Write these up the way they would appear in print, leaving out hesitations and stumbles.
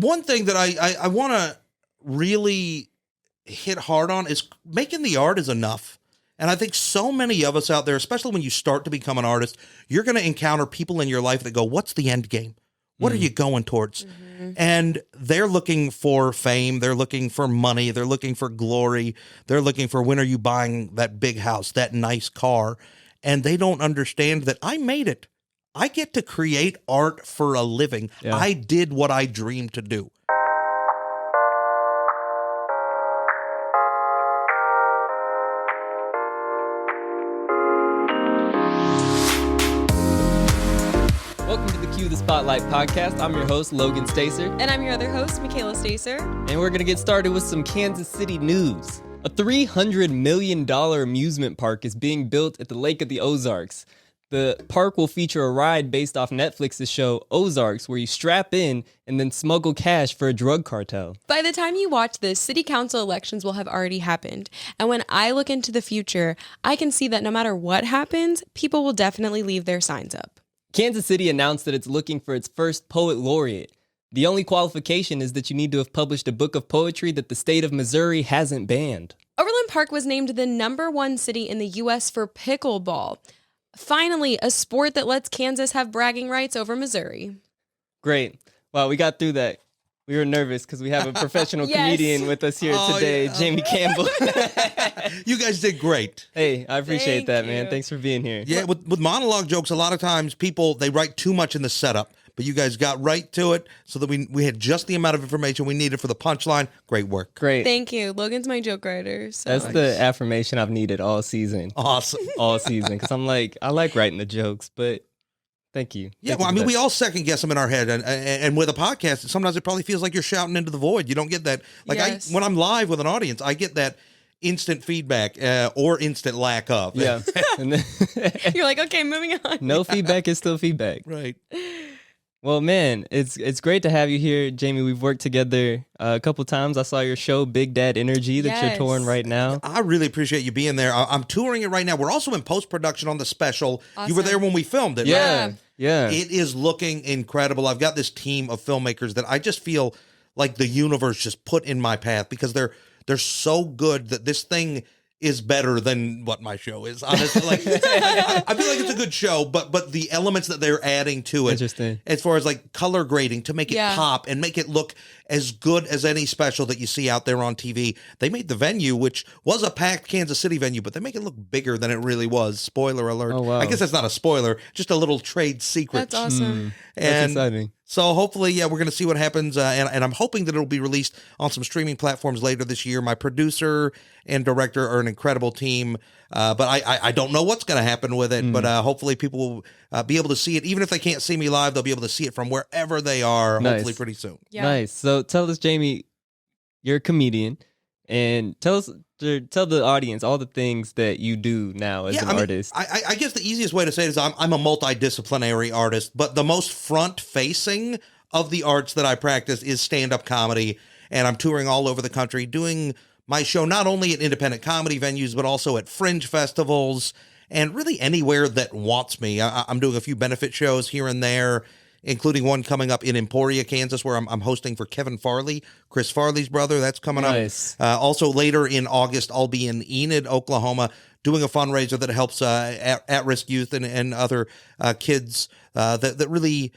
one thing that I want to really hit hard on is making the art is enough. And I think so many of us out there, especially when you start to become an artist, you're going to encounter people in your life that go, what's the end game? What are you going towards? Mm-hmm. And they're looking for fame. They're looking for money. They're looking for glory. They're looking for, when are you buying that big house, that nice car? And they don't understand that I made it. I get to create art for a living. Yeah. I did what I dreamed to do. Welcome to the Cue the Spotlight podcast. I'm your host, Logan Stacer. And I'm your other host, Michaela Stacer. And we're going to get started with some Kansas City news. A $300 million amusement park is being built at the Lake of the Ozarks. The park will feature a ride based off Netflix's show Ozarks, where you strap in and then smuggle cash for a drug cartel. By the time you watch this, city council elections will have already happened. And when I look into the future, I can see that no matter what happens, people will definitely leave their signs up. Kansas City announced that it's looking for its first poet laureate. The only qualification is that you need to have published a book of poetry that the state of Missouri hasn't banned. Overland Park was named the #1 city in the U.S. for pickleball. Finally, a sport that lets Kansas have bragging rights over Missouri. Great. Wow, we got through that. We were nervous because we have a professional comedian with us here today, yeah. Jamie Campbell. You guys did great. Hey, I appreciate that, man. Thanks for being here. Yeah, with monologue jokes, a lot of times people, they write too much in the setup, but you guys got right to it so that we had just the amount of information we needed for the punchline. Great work. Great. Thank you. Logan's my joke writer. So. That's the affirmation I've needed all season. Awesome. All season. Because I'm like, I like writing the jokes, but thank you. Yeah, well, I mean, we all second guess them in our head, and with a podcast, sometimes it probably feels like you're shouting into the void. You don't get that. Like yes. When I'm live with an audience, I get that instant feedback or instant lack of. Yeah. You're like, okay, moving on. No feedback is still feedback. Right. Well, man, it's great to have you here, Jamie. We've worked together a couple times. I saw your show, Big Dad Energy, that you're touring right now. I really appreciate you being there. I'm touring it right now. We're also in post-production on the special. Awesome. You were there when we filmed it, right? Yeah. It is looking incredible. I've got this team of filmmakers that I just feel like the universe just put in my path because they're so good that this thing is better than what my show is. Honestly, like I feel like it's a good show, but the elements that they're adding to it, interesting, as far as like color grading to make it pop and make it look as good as any special that you see out there on TV. They made the venue, which was a packed Kansas City venue, but they make it look bigger than it really was. Spoiler alert. Oh, wow. I guess that's not a spoiler, just a little trade secret. That's awesome. That's exciting. So hopefully, we're going to see what happens, and I'm hoping that it'll be released on some streaming platforms later this year. My producer and director are an incredible team, but I don't know what's going to happen with it, but hopefully people will be able to see it. Even if they can't see me live, they'll be able to see it from wherever they are, hopefully pretty soon. Yeah. Nice. So tell us, Jamie, you're a comedian, and tell the audience all the things that you do now as an artist. I guess the easiest way to say it is I'm a multidisciplinary artist, but the most front-facing of the arts that I practice is stand-up comedy, and I'm touring all over the country doing my show not only at independent comedy venues, but also at fringe festivals and really anywhere that wants me. I'm doing a few benefit shows here and there, including one coming up in Emporia, Kansas, where I'm hosting for Kevin Farley, Chris Farley's brother. That's coming up. Also later in August, I'll be in Enid, Oklahoma, doing a fundraiser that helps at-risk youth and other kids that really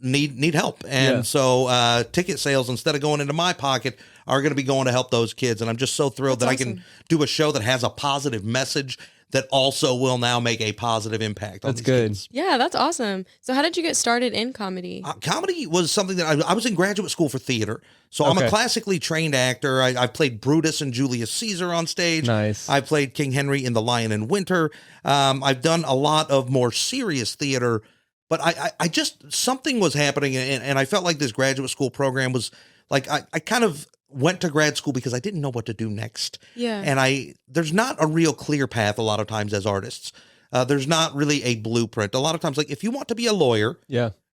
need help. And so ticket sales, instead of going into my pocket, are going to be going to help those kids. And I'm just so thrilled that awesome. I can do a show that has a positive message that also will now make a positive impact on these kids. Yeah, that's awesome. So how did you get started in comedy? Comedy was something that I was in graduate school for theater. So I'm a classically trained actor. I've played Brutus and Julius Caesar on stage. Nice. I played King Henry in The Lion in Winter. I've done a lot of more serious theater, but I just, something was happening, and I felt like this graduate school program was like, I kind of went to grad school because I didn't know what to do next. Yeah. And there's not a real clear path a lot of times as artists. There's not really a blueprint. A lot of times, like if you want to be a lawyer,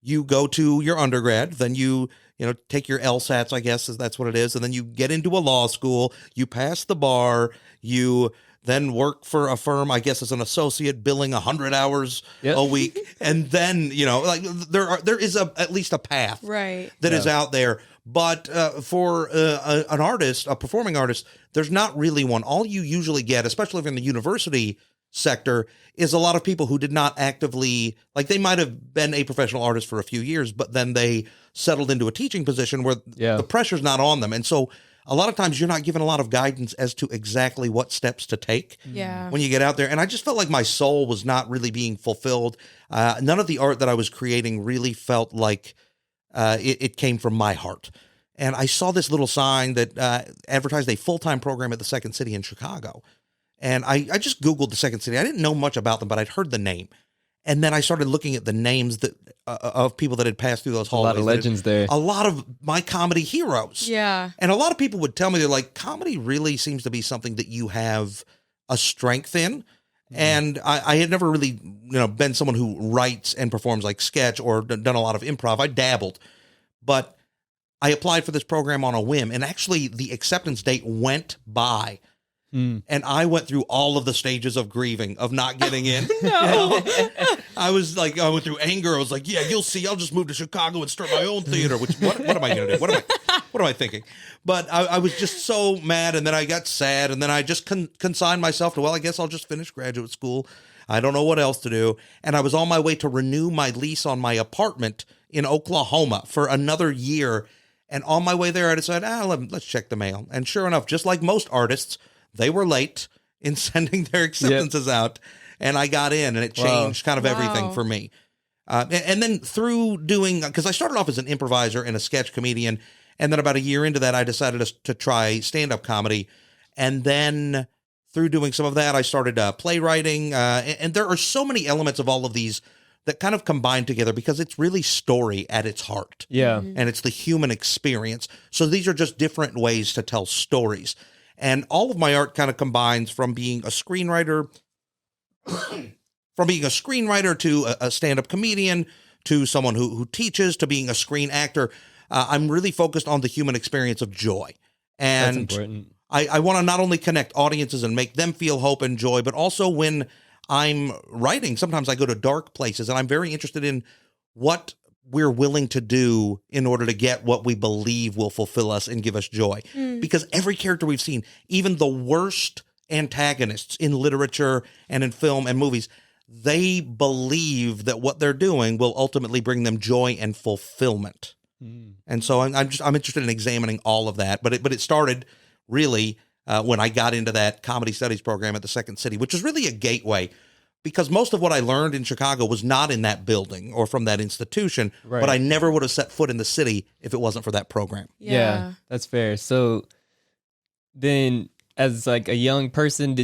you go to your undergrad, then you take your LSATs, I guess that's what it is. And then you get into a law school, you pass the bar, you then work for a firm, I guess, as an associate, billing 100 hours a week. And then, like there is at least a path right. that is out there. But for an artist, a performing artist, there's not really one. All you usually get, especially if in the university sector, is a lot of people who did not actively, like they might have been a professional artist for a few years, but then they settled into a teaching position where the pressure's not on them. And so a lot of times you're not given a lot of guidance as to exactly what steps to take when you get out there. And I just felt like my soul was not really being fulfilled. None of the art that I was creating really felt like it came from my heart. And I saw this little sign that advertised a full-time program at the Second City in Chicago. And I just Googled the Second City. I didn't know much about them, but I'd heard the name. And then I started looking at the names that of people that had passed through those hallways. A lot of legends there. A lot of my comedy heroes. Yeah. And a lot of people would tell me, they're like, comedy really seems to be something that you have a strength in. And I had never really, been someone who writes and performs like sketch or done a lot of improv. I dabbled. But I applied for this program on a whim. And actually, the acceptance date went by. And I went through all of the stages of grieving, of not getting in. No. I went through anger. I was like, yeah, you'll see. I'll just move to Chicago and start my own theater. Which, what am I going to do? What am I thinking? But I was just so mad. And then I got sad. And then I just consigned myself to, well, I guess I'll just finish graduate school. I don't know what else to do. And I was on my way to renew my lease on my apartment in Oklahoma for another year. And on my way there, I decided, let's check the mail. And sure enough, just like most artists, they were late in sending their acceptances out, and I got in, and it changed kind of everything for me. And then through doing, because I started off as an improviser and a sketch comedian, and then about a year into that, I decided to try stand-up comedy. And then through doing some of that, I started playwriting, and there are so many elements of all of these that kind of combine together because it's really story at its heart. Yeah. And it's the human experience. So these are just different ways to tell stories. And all of my art kind of combines from being a screenwriter, to a stand-up comedian, to someone who teaches, to being a screen actor. I'm really focused on the human experience of joy. And that's important. I want to not only connect audiences and make them feel hope and joy, but also when I'm writing, sometimes I go to dark places, and I'm very interested in what we're willing to do in order to get what we believe will fulfill us and give us joy. Because every character we've seen, even the worst antagonists in literature and in film and movies, they believe that what they're doing will ultimately bring them joy and fulfillment. And so I'm interested in examining all of that. But it started really when I got into that comedy studies program at the Second City, which was really a gateway. Because most of what I learned in Chicago was not in that building or from that institution, but I never would have set foot in the city if it wasn't for that program. Yeah, that's fair. So then as like a young person,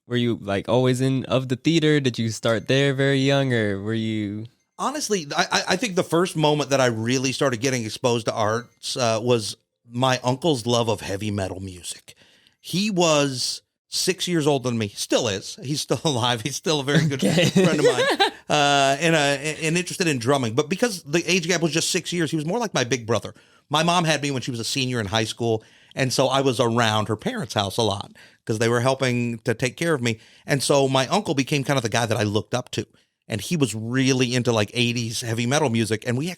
were you like always of the theater? Did you start there very young, or were you? Honestly, I think the first moment that I really started getting exposed to arts was my uncle's love of heavy metal music. He was 6 years older than me, still is. He's still alive. He's still a very good friend of mine, and interested in drumming. But because the age gap was just 6 years, he was more like my big brother. My mom had me when she was a senior in high school, and so I was around her parents' house a lot because they were helping to take care of me. And so my uncle became kind of the guy that I looked up to, and he was really into like 80s heavy metal music. And we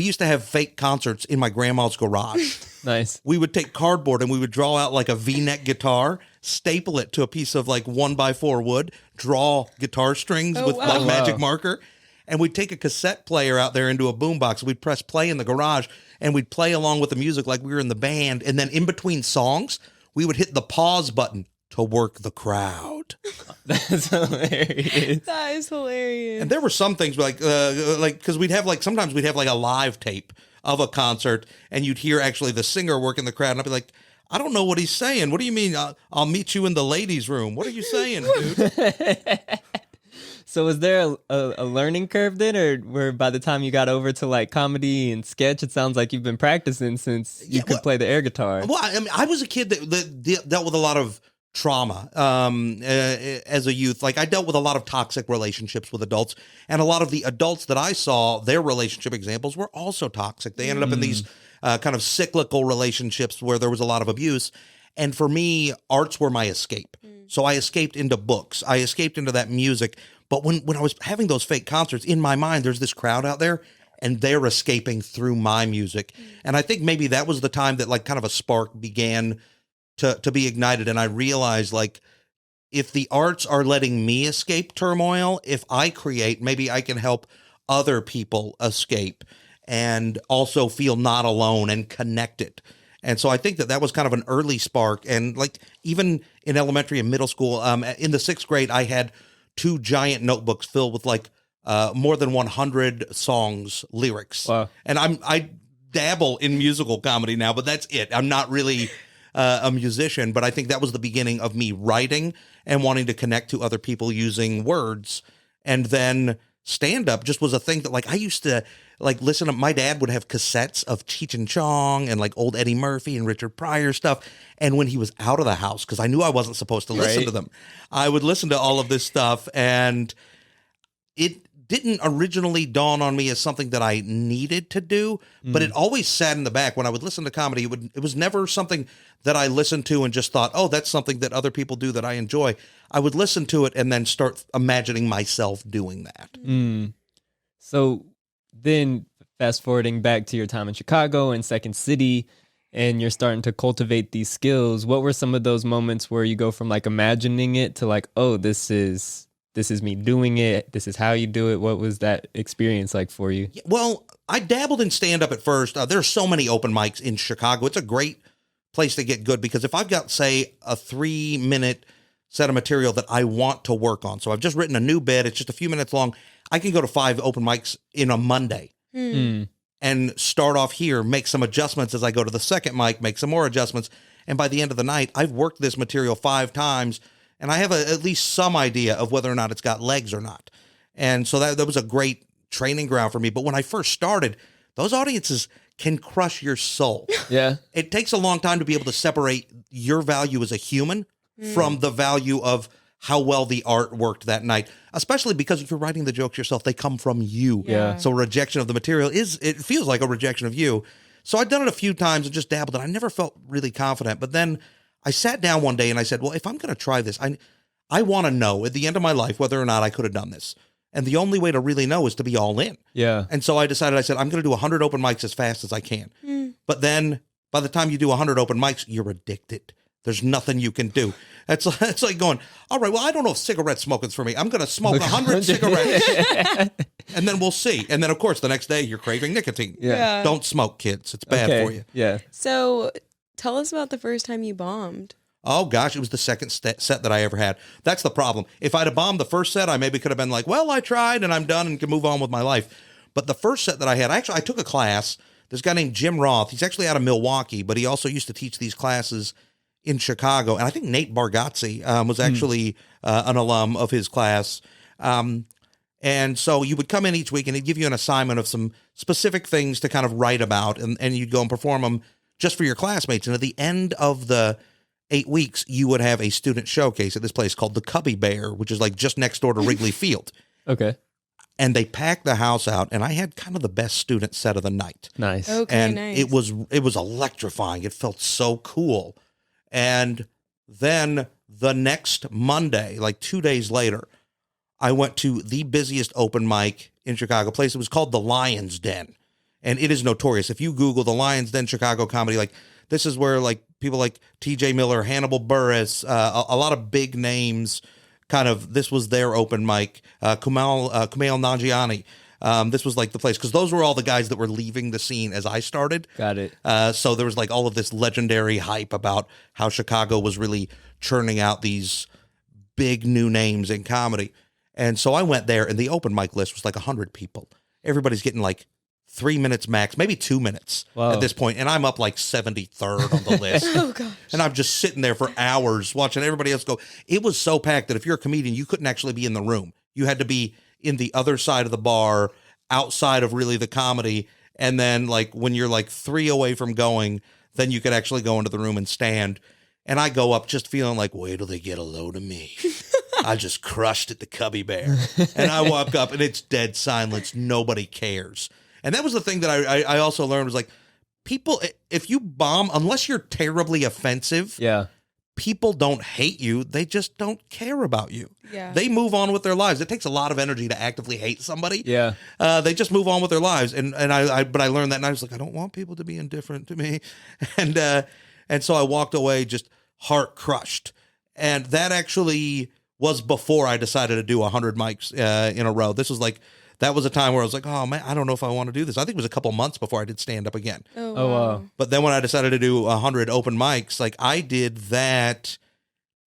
used to have fake concerts in my grandma's garage. Nice. We would take cardboard and we would draw out like a V-neck guitar, staple it to a piece of like 1x4 wood, draw guitar strings with like magic marker. And we'd take a cassette player out there into a boombox. We'd press play in the garage and we'd play along with the music like we were in the band. And then in between songs, we would hit the pause button to work the crowd. That's hilarious. That is hilarious. And there were some things like because sometimes we'd have like a live tape of a concert, and you'd hear actually the singer work in the crowd, and I'd be like, I don't know what he's saying. What do you mean? I'll meet you in the ladies' room. What are you saying, dude? So was there a learning curve then, or where by the time you got over to like comedy and sketch, it sounds like you've been practicing since you could play the air guitar? Well, I mean, I was a kid that dealt with a lot of trauma as a youth. Like I dealt with a lot of toxic relationships with adults, and a lot of the adults that I saw, their relationship examples were also toxic. They ended up in these kind of cyclical relationships where there was a lot of abuse. And for me, arts were my escape. So I escaped into books. I escaped into that music. But when I was having those fake concerts, in my mind, there's this crowd out there and they're escaping through my music. And I think maybe that was the time that like kind of a spark began to be ignited. And I realized like, if the arts are letting me escape turmoil, if I create, maybe I can help other people escape and also feel not alone and connected. And so I think that was kind of an early spark. And like even in elementary and middle school, in the 6th grade, I had 2 giant notebooks filled with like more than 100 songs, lyrics. Wow. And I dabble in musical comedy now, but that's it. I'm not really a musician, but I think that was the beginning of me writing and wanting to connect to other people using words. And then stand-up just was a thing that like I used to like listen to. My dad would have cassettes of Cheech and Chong and like old Eddie Murphy and Richard Pryor stuff. And when he was out of the house, because I knew I wasn't supposed to listen to them, I would listen to all of this stuff. And it didn't originally dawn on me as something that I needed to do, but it always sat in the back. When I would listen to comedy, it was never something that I listened to and just thought, oh, that's something that other people do that I enjoy. I would listen to it and then start imagining myself doing that. So then fast forwarding back to your time in Chicago and Second City, and you're starting to cultivate these skills. What were some of those moments where you go from like imagining it to like, oh, this is me doing it. This is how you do it. What was that experience like for you? Well, I dabbled in stand-up at first. There's so many open mics in Chicago. It's a great place to get good because if I've got, say, a 3-minute set of material that I want to work on, so I've just written a new bit, it's just a few minutes long, I can go to 5 open mics in a Monday and start off here, make some adjustments as I go to the second mic, make some more adjustments, and by the end of the night, I've worked this material 5 times, and I have at least some idea of whether or not it's got legs or not. And so that was a great training ground for me. But when I first started, those audiences can crush your soul. Yeah. It takes a long time to be able to separate your value as a human from the value of how well the art worked that night, especially because if you're writing the jokes yourself, they come from you. Yeah. So rejection of the material it feels like a rejection of you. So I'd done it a few times and just dabbled, and I never felt really confident. But then I sat down one day and I said, well, if I'm going to try this, I want to know at the end of my life whether or not I could have done this. And the only way to really know is to be all in. Yeah. And so I decided, I said, I'm going to do 100 open mics as fast as I can. But then by the time you do 100 open mics, you're addicted. There's nothing you can do. It's like going, all right, well, I don't know if cigarette smoking's for me. I'm going to smoke 100 cigarettes and then we'll see. And then, of course, the next day you're craving nicotine. Yeah. Don't smoke, kids. It's bad for you. Yeah. So tell us about the first time you bombed. Oh, gosh, it was the second set that I ever had. That's the problem. If I'd have bombed the first set, I maybe could have been like, well, I tried and I'm done and can move on with my life. But the first set that I had, I took a class. This guy named Jim Roth. He's actually out of Milwaukee, but he also used to teach these classes in Chicago. And I think Nate Bargatze was actually an alum of his class. And so you would come in each week and he'd give you an assignment of some specific things to kind of write about, and you'd go and perform them just for your classmates. And at the end of the 8 weeks, you would have a student showcase at this place called the Cubby Bear, which is like just next door to Wrigley Field. Okay. And they packed the house out, and I had kind of the best student set of the night. Nice. Okay, And nice. it was electrifying. It felt so cool. And then the next Monday, like 2 days later, I went to the busiest open mic in Chicago, place. It was called the Lion's Den. And it is notorious. If you Google the Lion's Den Chicago comedy, like this is where like people like TJ Miller, Hannibal Buress, a lot of big names, kind of, this was their open mic. Kumail Nanjiani. This was like the place, because those were all the guys that were leaving the scene as I started. Got it. So there was like all of this legendary hype about how Chicago was really churning out these big new names in comedy. And so I went there, and the open mic list was like 100 people. Everybody's getting like 3 minutes max, maybe 2 minutes at this point, and I'm up like 73rd on the list. Oh gosh. And I'm just sitting there for hours watching everybody else go. It was so packed that if you're a comedian, you couldn't actually be in the room. You had to be in the other side of the bar, outside of really the comedy. And then like when you're like 3 away from going, then you could actually go into the room and stand. And I go up just feeling like, wait till they get a load of me. I just crushed at the Cubby Bear. And I walk up and it's dead silence. Nobody cares. And that was the thing that I also learned was like, people, if you bomb, unless you're terribly offensive, people don't hate you. They just don't care about you. Yeah. They move on with their lives. It takes a lot of energy to actively hate somebody. Yeah. They just move on with their lives. But I learned that, and I was like, I don't want people to be indifferent to me. And so I walked away just heart crushed. And that actually was before I decided to do 100 mics in a row. That was a time where I was like, oh man, I don't know if I want to do this. I think it was a couple months before I did stand up again. Oh, wow. But then when I decided to do 100 open mics, like I did that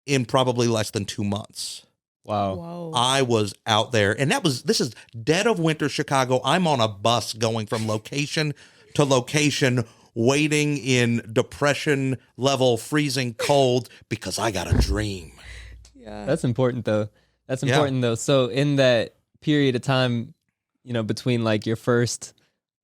in probably less than 2 months. Wow. Whoa. I was out there, and this is dead of winter Chicago. I'm on a bus going from location to location, waiting in depression level, freezing cold because I got a dream. Yeah. That's important though. So in that period of time, between like your first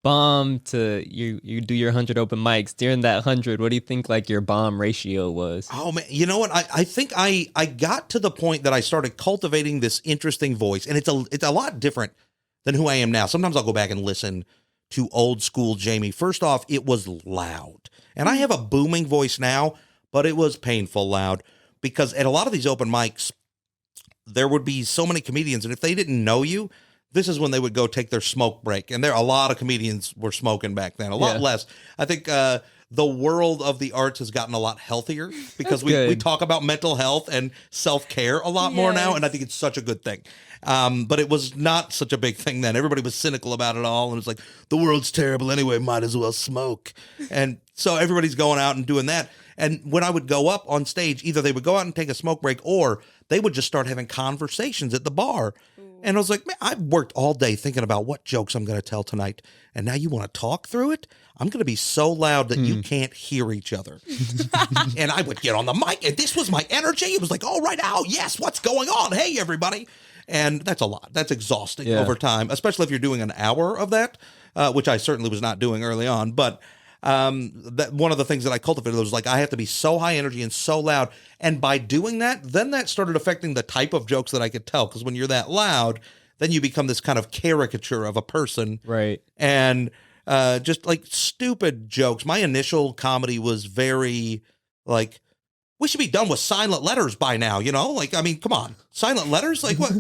bomb to you do your 100 open mics, during that 100, what do you think like your bomb ratio was? Oh man, you know what? I think I got to the point that I started cultivating this interesting voice, and it's a lot different than who I am now. Sometimes I'll go back and listen to old school Jamie. First off, it was loud, and I have a booming voice now, but it was painful loud because at a lot of these open mics, there would be so many comedians, and if they didn't know you, this is when they would go take their smoke break. And a lot of comedians were smoking back then, a lot less. I think the world of the arts has gotten a lot healthier because we talk about mental health and self-care a lot more now. And I think it's such a good thing. But it was not such a big thing then. Everybody was cynical about it all. And it was like, the world's terrible anyway, might as well smoke. And so everybody's going out and doing that. And when I would go up on stage, either they would go out and take a smoke break or they would just start having conversations at the bar. And I was like, man, I've worked all day thinking about what jokes I'm going to tell tonight. And now you want to talk through it? I'm going to be so loud that you can't hear each other. And I would get on the mic, and this was my energy. It was like, all right, oh, yes, what's going on? Hey, everybody. And that's a lot. That's exhausting over time, especially if you're doing an hour of that, which I certainly was not doing early on. But that one of the things that I cultivated was like, I have to be so high energy and so loud. And by doing that, then that started affecting the type of jokes that I could tell. Because when you're that loud, then you become this kind of caricature of a person. Right. And just like stupid jokes. My initial comedy was very like, we should be done with silent letters by now, Like, I mean, come on. Silent letters? Like what?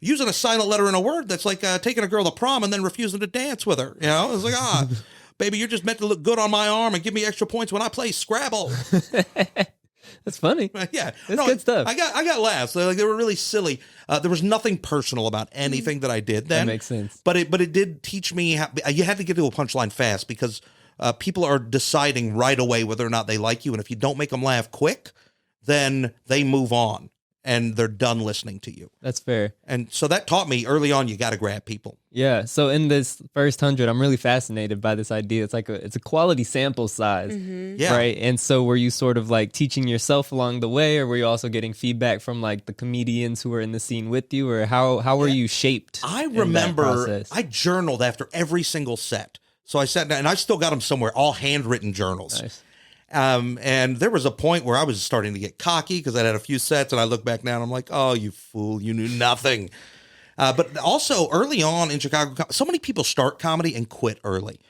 Using a silent letter in a word, that's like taking a girl to prom and then refusing to dance with her. It's like, baby, you're just meant to look good on my arm and give me extra points when I play Scrabble. That's funny. Yeah, that's good stuff. I got laughs. Like they were really silly. There was nothing personal about anything that I did then. That makes sense. But it did teach me how you had to get to a punchline fast because people are deciding right away whether or not they like you, and if you don't make them laugh quick, then they move on and they're done listening to you. That's fair. And so that taught me early on, you got to grab people. Yeah. So in this first 100, I'm really fascinated by this idea. It's like it's a quality sample size, Yeah. right? And so were you sort of like teaching yourself along the way, or were you also getting feedback from like the comedians who were in the scene with you, or how were you shaped? I in that remember process? I journaled after every single set. So I sat down, and I still got them somewhere, all handwritten journals. Nice. And there was a point where I was starting to get cocky because I had a few sets, and I look back now and I'm like, oh, you fool, you knew nothing. But also early on in Chicago, so many people start comedy and quit early.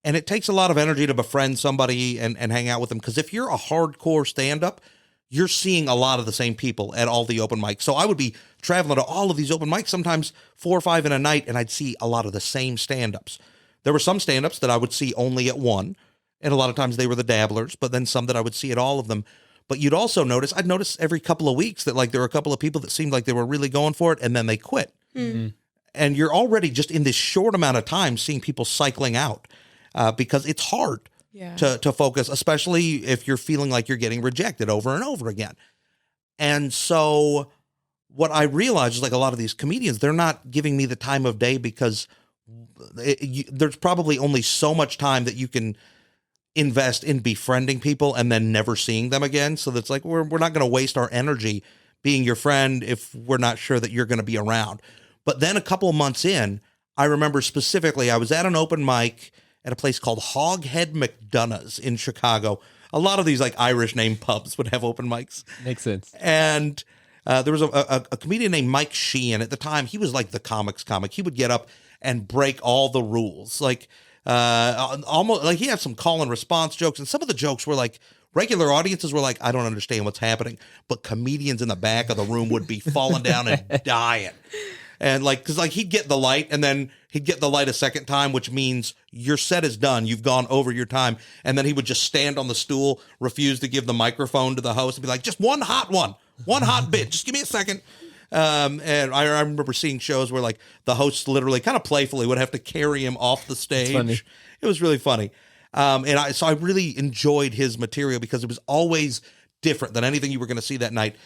And it takes a lot of energy to befriend somebody and hang out with them. Because if you're a hardcore stand-up, you're seeing a lot of the same people at all the open mics. So I would be traveling to all of these open mics, sometimes 4 or 5 in a night, and I'd see a lot of the same stand-ups. There were some stand-ups that I would see only at one. And a lot of times they were the dabblers, but then some that I would see at all of them. But you'd also I'd notice every couple of weeks that like there were a couple of people that seemed like they were really going for it, and then they quit. Mm-hmm. And you're already just in this short amount of time seeing people cycling out because it's hard to focus, especially if you're feeling like you're getting rejected over and over again. And so what I realized is like a lot of these comedians, they're not giving me the time of day because there's probably only so much time that you can invest in befriending people and then never seeing them again. So that's like, we're not going to waste our energy being your friend if we're not sure that you're going to be around. But then a couple of months in, I remember specifically, I was at an open mic at a place called Hoghead McDonough's in Chicago. A lot of these like Irish name pubs would have open mics. Makes sense. And there was a comedian named Mike Sheehan. At the time, he was like the comics comic. He would get up and break all the rules. Like, Almost like he had some call and response jokes, and some of the jokes were like regular audiences were like, I don't understand what's happening, but comedians in the back of the room would be falling down and dying. And like, because like he'd get the light and then he'd get the light a second time, which means your set is done. You've gone over your time. And then he would just stand on the stool, refuse to give the microphone to the host and be like, just one hot bit. Just give me a second. And I remember seeing shows where like the host literally kind of playfully would have to carry him off the stage. It was really funny. So I really enjoyed his material because it was always different than anything you were going to see that night.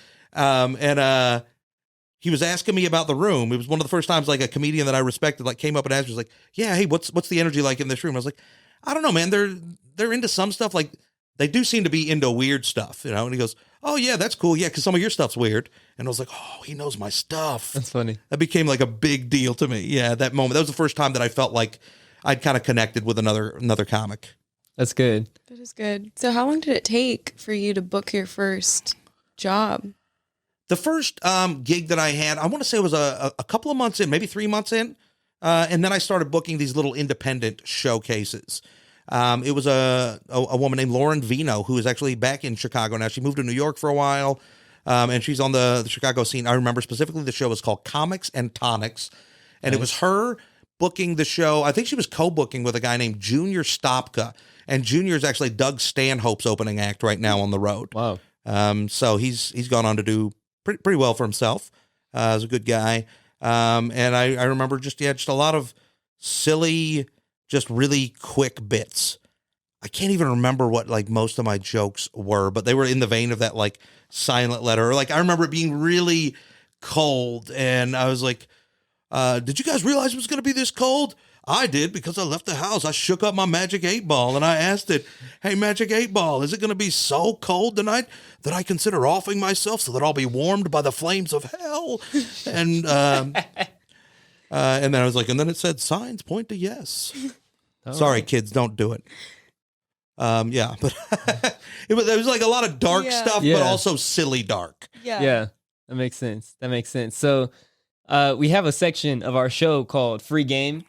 He was asking me about the room. It was one of the first times like a comedian that I respected like came up and asked me, was like, yeah, hey, what's the energy like in this room? I was like, I don't know, man. They're into some stuff. Like they do seem to be into weird stuff, you know? And he goes, oh yeah, that's cool. Yeah. Cause some of your stuff's weird. And I was like, oh, he knows my stuff. That's funny. That became like a big deal to me. Yeah. That moment, that was the first time that I felt like I'd kind of connected with another comic. That's good. That is good. So how long did it take for you to book your first job? The first gig that I had, I want to say it was a couple of months in, maybe 3 months in. And then I started booking these little independent showcases. It was a woman named Lauren Vino, who is actually back in Chicago now. She moved to New York for a while, and she's on the Chicago scene. I remember specifically the show was called Comics and Tonics, and It was her booking the show. I think she was co-booking with a guy named Junior Stopka, and Junior is actually Doug Stanhope's opening act right now on the road. Wow. So he's gone on to do pretty well for himself. He's a good guy. And I remember just a lot of silly, just really quick bits. I can't even remember what like most of my jokes were, but they were in the vein of that like silent letter. Or like I remember it being really cold, and I was like, did you guys realize it was going to be this cold? I did, because I left the house. I shook up my Magic 8-Ball and I asked it, hey, Magic 8-Ball, is it going to be so cold tonight that I consider offing myself so that I'll be warmed by the flames of hell? And then I was like, and then it said, signs point to yes. Sorry, kids, don't do it. Yeah, but it was like a lot of dark stuff, but also silly dark. Yeah, that makes sense. So we have a section of our show called Free Game,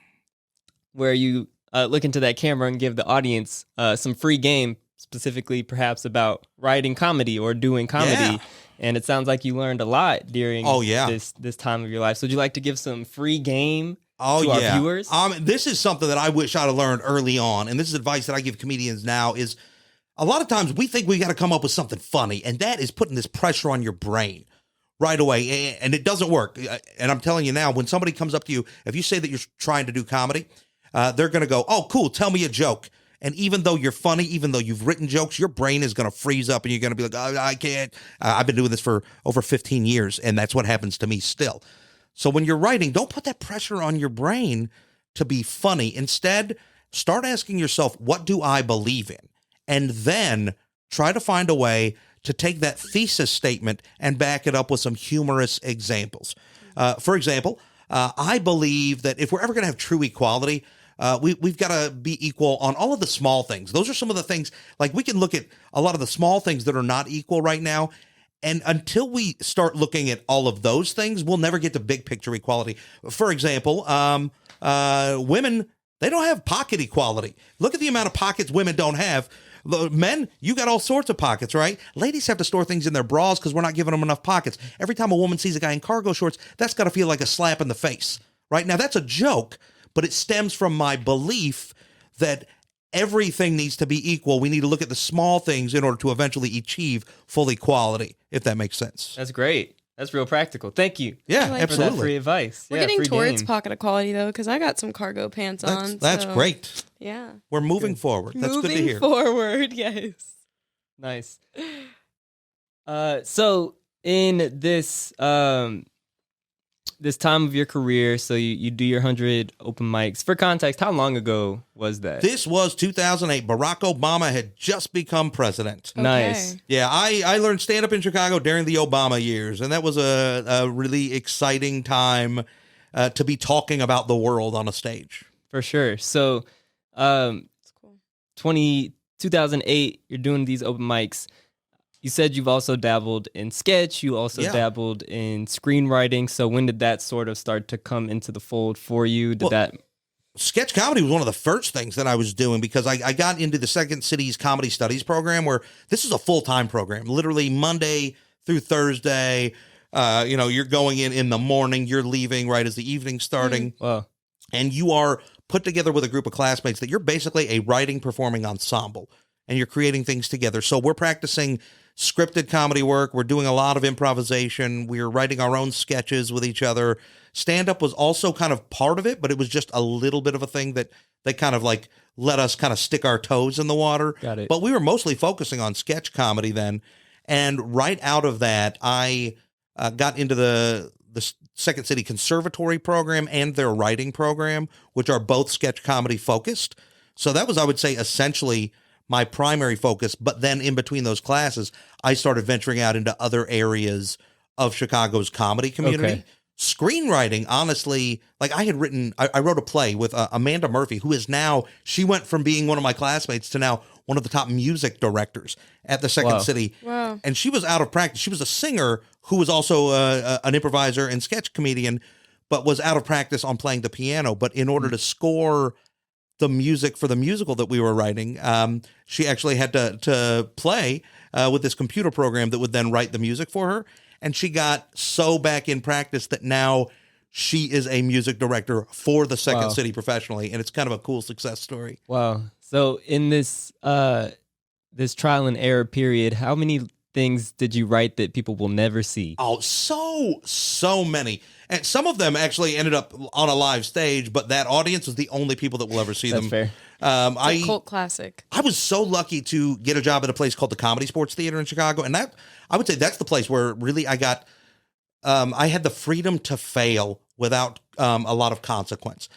where you look into that camera and give the audience some free game, specifically perhaps about writing comedy or doing comedy. Yeah. And it sounds like you learned a lot during this time of your life. So would you like to give some free game to our viewers? This is something that I wish I'd have learned early on. And this is advice that I give comedians now is a lot of times we think we got to come up with something funny. And that is putting this pressure on your brain right away. And it doesn't work. And I'm telling you now, when somebody comes up to you, if you say that you're trying to do comedy, they're going to go, oh, cool, tell me a joke. And even though you're funny, even though you've written jokes, your brain is going to freeze up and you're going to be like, oh, I can't. I've been doing this for over 15 years, and that's what happens to me still. So when you're writing, don't put that pressure on your brain to be funny. Instead, start asking yourself, what do I believe in? And then try to find a way to take that thesis statement and back it up with some humorous examples. For example, I believe that if we're ever going to have true equality, we've got to be equal on all of the small things. Those are some of the things, like we can look at a lot of the small things that are not equal right now. And until we start looking at all of those things, we'll never get to big picture equality. For example, women, they don't have pocket equality. Look at the amount of pockets women don't have. Men, you got all sorts of pockets, right? Ladies have to store things in their bras because we're not giving them enough pockets. Every time a woman sees a guy in cargo shorts, that's got to feel like a slap in the face, right? Now, that's a joke, but it stems from my belief that everything needs to be equal. We need to look at the small things in order to eventually achieve full equality, if that makes sense. That's great. That's real practical. Thank you. Yeah, like absolutely. For that free advice. We're getting towards pocket equality, though, because I got some cargo pants on. That's great. Yeah. We're moving forward. That's good to hear. Moving forward, yes. Nice. So in this this time of your career, so you do your 100 open mics. For context, how long ago was that? This was 2008. Barack Obama had just become president. Okay. Nice. Yeah, I learned stand-up in Chicago during the Obama years, and that was a really exciting time to be talking about the world on a stage. For sure. So That's cool. 2008, you're doing these open mics. You said you've also dabbled in sketch. You also dabbled in screenwriting. So when did that sort of start to come into the fold for you? sketch comedy was one of the first things that I was doing because I got into the Second City's comedy studies program, where this is a full-time program, literally Monday through Thursday. You're going in the morning, you're leaving right as the evening's starting. Wow. And you are put together with a group of classmates that you're basically a writing performing ensemble, and you're creating things together. So we're practicing scripted comedy work. We're doing a lot of improvisation. We're writing our own sketches with each other. Stand-up was also kind of part of it, but it was just a little bit of a thing that they kind of like let us kind of stick our toes in the water. Got it. But we were mostly focusing on sketch comedy then. And right out of that, I got into the Second City Conservatory program and their writing program, which are both sketch comedy focused. So that was, I would say, essentially my primary focus. But then in between those classes, I started venturing out into other areas of Chicago's comedy community. Okay. Screenwriting, honestly, like I wrote a play with Amanda Murphy, who is now, she went from being one of my classmates to now one of the top music directors at the Second City. Wow. And she was out of practice. She was a singer who was also an improviser and sketch comedian, but was out of practice on playing the piano. But in order to score the music for the musical that we were writing, she actually had to play with this computer program that would then write the music for her. And she got so back in practice that now she is a music director for the Second City professionally. And it's kind of a cool success story. Wow. So in this this trial and error period, how many things did you write that people will never see? Oh, so many. And some of them actually ended up on a live stage, but that audience was the only people that will ever see them. That's fair. It's a cult classic. I was so lucky to get a job at a place called the Comedy Sports Theater in Chicago. And that, I would say that's the place where really I got, I had the freedom to fail without a lot of consequence.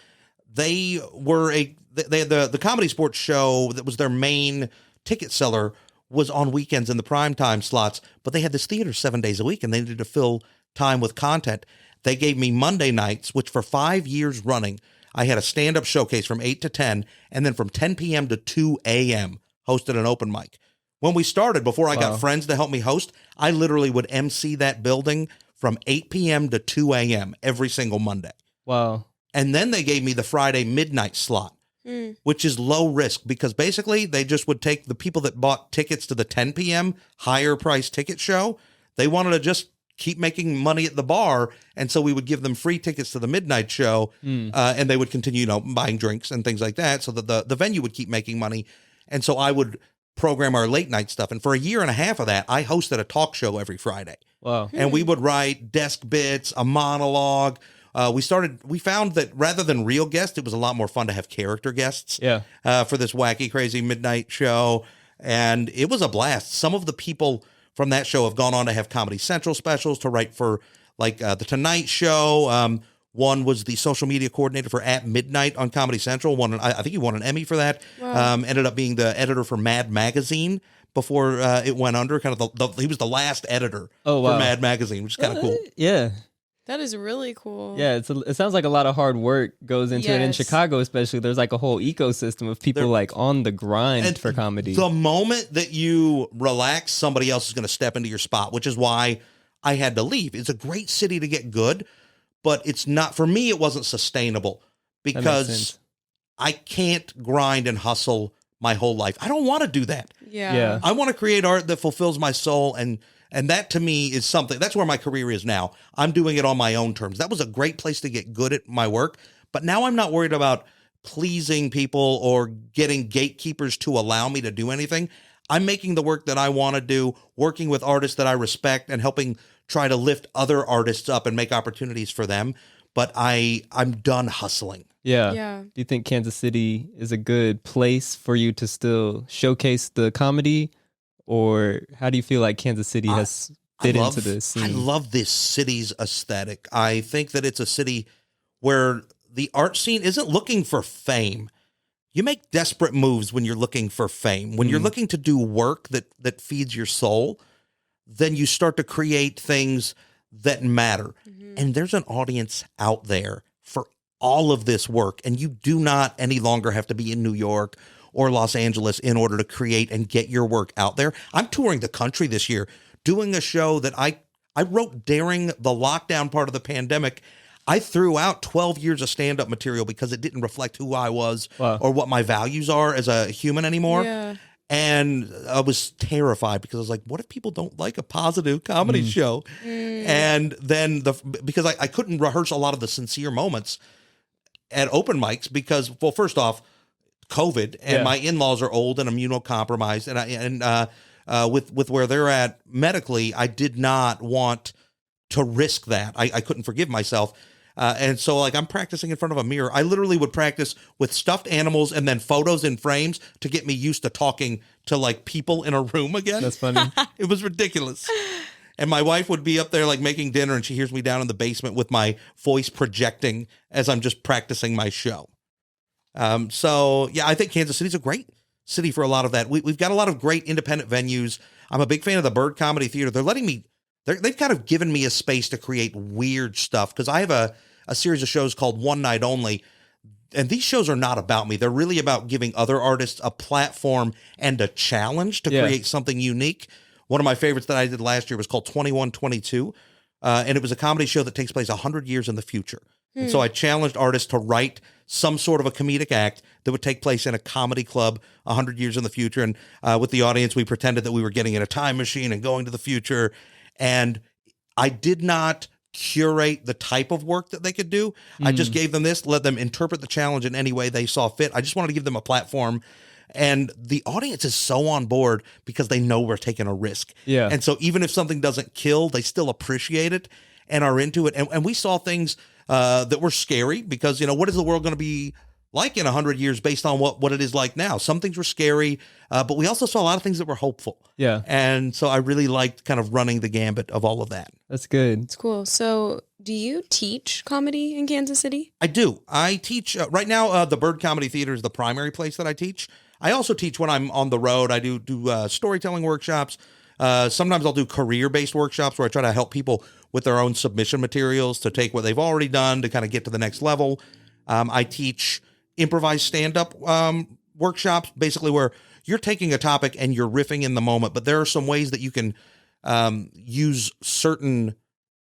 They were the Comedy Sports show that was their main ticket seller was on weekends in the primetime slots, but they had this theater 7 days a week and they needed to fill time with content. They gave me Monday nights, which for 5 years running, I had a stand-up showcase from 8 to 10, and then from 10 p.m. to 2 a.m. hosted an open mic. When we started, before I got friends to help me host, I literally would MC that building from 8 p.m. to 2 a.m. every single Monday. Wow. And then they gave me the Friday midnight slot, which is low risk because basically they just would take the people that bought tickets to the 10 p.m. higher price ticket show. They wanted to just keep making money at the bar. And so we would give them free tickets to the midnight show and they would continue, buying drinks and things like that so that the venue would keep making money. And so I would program our late night stuff. And for a year and a half of that, I hosted a talk show every Friday. Wow. And we would write desk bits, a monologue. We found that rather than real guests, it was a lot more fun to have character guests for this wacky, crazy midnight show. And it was a blast. Some of the people from that show have gone on to have Comedy Central specials, to write for like The Tonight Show. One was the social media coordinator for At Midnight on Comedy Central. I think he won an Emmy for that. Wow. Ended up being the editor for Mad Magazine before it went under. Kind of he was the last editor for Mad Magazine, which is kind of cool. Yeah. That is really cool. Yeah, it sounds like a lot of hard work goes into it. In Chicago especially, there's like a whole ecosystem of people like on the grind for comedy. The moment that you relax, somebody else is going to step into your spot, which is why I had to leave. It's a great city to get good, but it's not, for me, it wasn't sustainable because I can't grind and hustle my whole life. I don't want to do that. Yeah. I want to create art that fulfills my soul, and that to me is something, that's where my career is now. I'm doing it on my own terms. That was a great place to get good at my work, but now I'm not worried about pleasing people or getting gatekeepers to allow me to do anything. I'm making the work that I want to do, working with artists that I respect and helping try to lift other artists up and make opportunities for them. But I'm done hustling. Yeah. Do you think Kansas City is a good place for you to still showcase the comedy? Or how do you feel like Kansas City has fit into this scene? I love this city's aesthetic. I think that it's a city where the art scene isn't looking for fame. You make desperate moves when you're looking for fame. When you're looking to do work that feeds your soul, then you start to create things that matter. And there's an audience out there for all of this work. And you do not any longer have to be in New York or Los Angeles in order to create and get your work out there. I'm touring the country this year, doing a show that I wrote during the lockdown part of the pandemic. I threw out 12 years of stand-up material because it didn't reflect who I was or what my values are as a human anymore. Yeah. And I was terrified because I was like, what if people don't like a positive comedy show? And then because I couldn't rehearse a lot of the sincere moments at open mics because, well, first off, COVID and my in-laws are old and immunocompromised. And with where they're at medically, I did not want to risk that. I couldn't forgive myself. And so like I'm practicing in front of a mirror. I literally would practice with stuffed animals and then photos in frames to get me used to talking to like people in a room again. That's funny. It was ridiculous. And my wife would be up there like making dinner and she hears me down in the basement with my voice projecting as I'm just practicing my show. So yeah, I think Kansas City's a great city for a lot of that. We've got a lot of great independent venues. I'm a big fan of the Bird Comedy Theater. They've kind of given me a space to create weird stuff because I have a series of shows called One Night Only, and these shows are not about me. They're really about giving other artists a platform and a challenge to create something unique. One of my favorites that I did last year was called 2122, and it was a comedy show that takes place 100 years in the future. And so I challenged artists to write some sort of a comedic act that would take place in a comedy club 100 years in the future. And with the audience, we pretended that we were getting in a time machine and going to the future. And I did not curate the type of work that they could do. I just gave them this, let them interpret the challenge in any way they saw fit. I just wanted to give them a platform. And the audience is so on board because they know we're taking a risk. Yeah. And so even if something doesn't kill, they still appreciate it and are into it. And we saw things that were scary because, what is the world going to be like in 100 years based on what it is like now? Some things were scary, but we also saw a lot of things that were hopeful. Yeah. And so I really liked kind of running the gambit of all of that. That's good. It's cool. So do you teach comedy in Kansas City? I do. I teach right now. The Bird Comedy Theater is the primary place that I teach. I also teach when I'm on the road. I do storytelling workshops. Sometimes I'll do career-based workshops where I try to help people with their own submission materials to take what they've already done to kind of get to the next level. I teach improvised stand-up workshops, basically where you're taking a topic and you're riffing in the moment, but there are some ways that you can use certain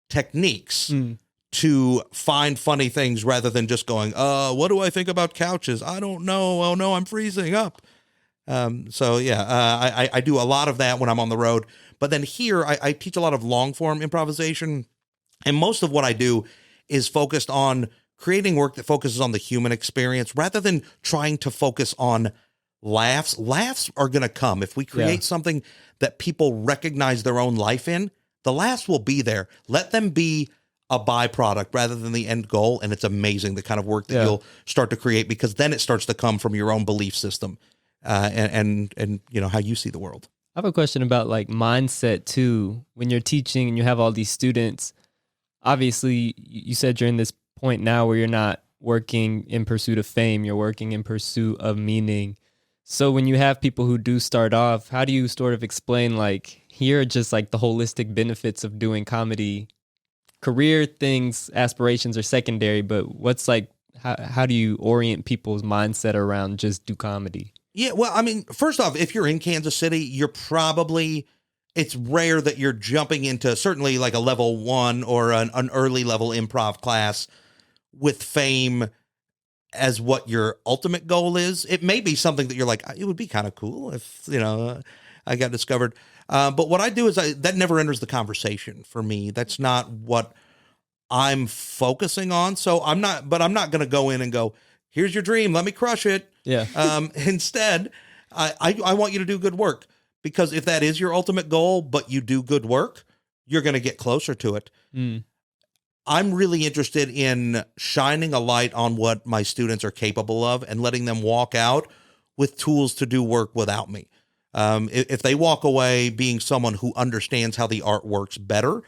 techniques to find funny things rather than just going, what do I think about couches? I don't know. Oh no, I'm freezing up. I do a lot of that when I'm on the road, but then here I teach a lot of long form improvisation. And most of what I do is focused on creating work that focuses on the human experience rather than trying to focus on laughs. Laughs are going to come. If we create something that people recognize their own life in, the laughs will be there. Let them be a byproduct rather than the end goal. And it's amazing the kind of work that you'll start to create because then it starts to come from your own belief system and how you see the world. I have a question about like mindset too. When you're teaching and you have all these students, obviously you said you're in this point now where you're not working in pursuit of fame, you're working in pursuit of meaning. So when you have people who do start off, how do you sort of explain like, here are just like the holistic benefits of doing comedy? Career things, aspirations are secondary, but what's like, how do you orient people's mindset around just do comedy? Yeah, well, I mean, first off, if you're in Kansas City, it's rare that you're jumping into certainly like a level 1 or an early level improv class with fame as what your ultimate goal is. It may be something that you're like, it would be kind of cool if, I got discovered. But what I do is that never enters the conversation for me. That's not what I'm focusing on. So I'm not going to go in and go, here's your dream, let me crush it. Yeah. Instead, I want you to do good work, because if that is your ultimate goal, but you do good work, you're going to get closer to it. I'm really interested in shining a light on what my students are capable of and letting them walk out with tools to do work without me. If they walk away being someone who understands how the art works better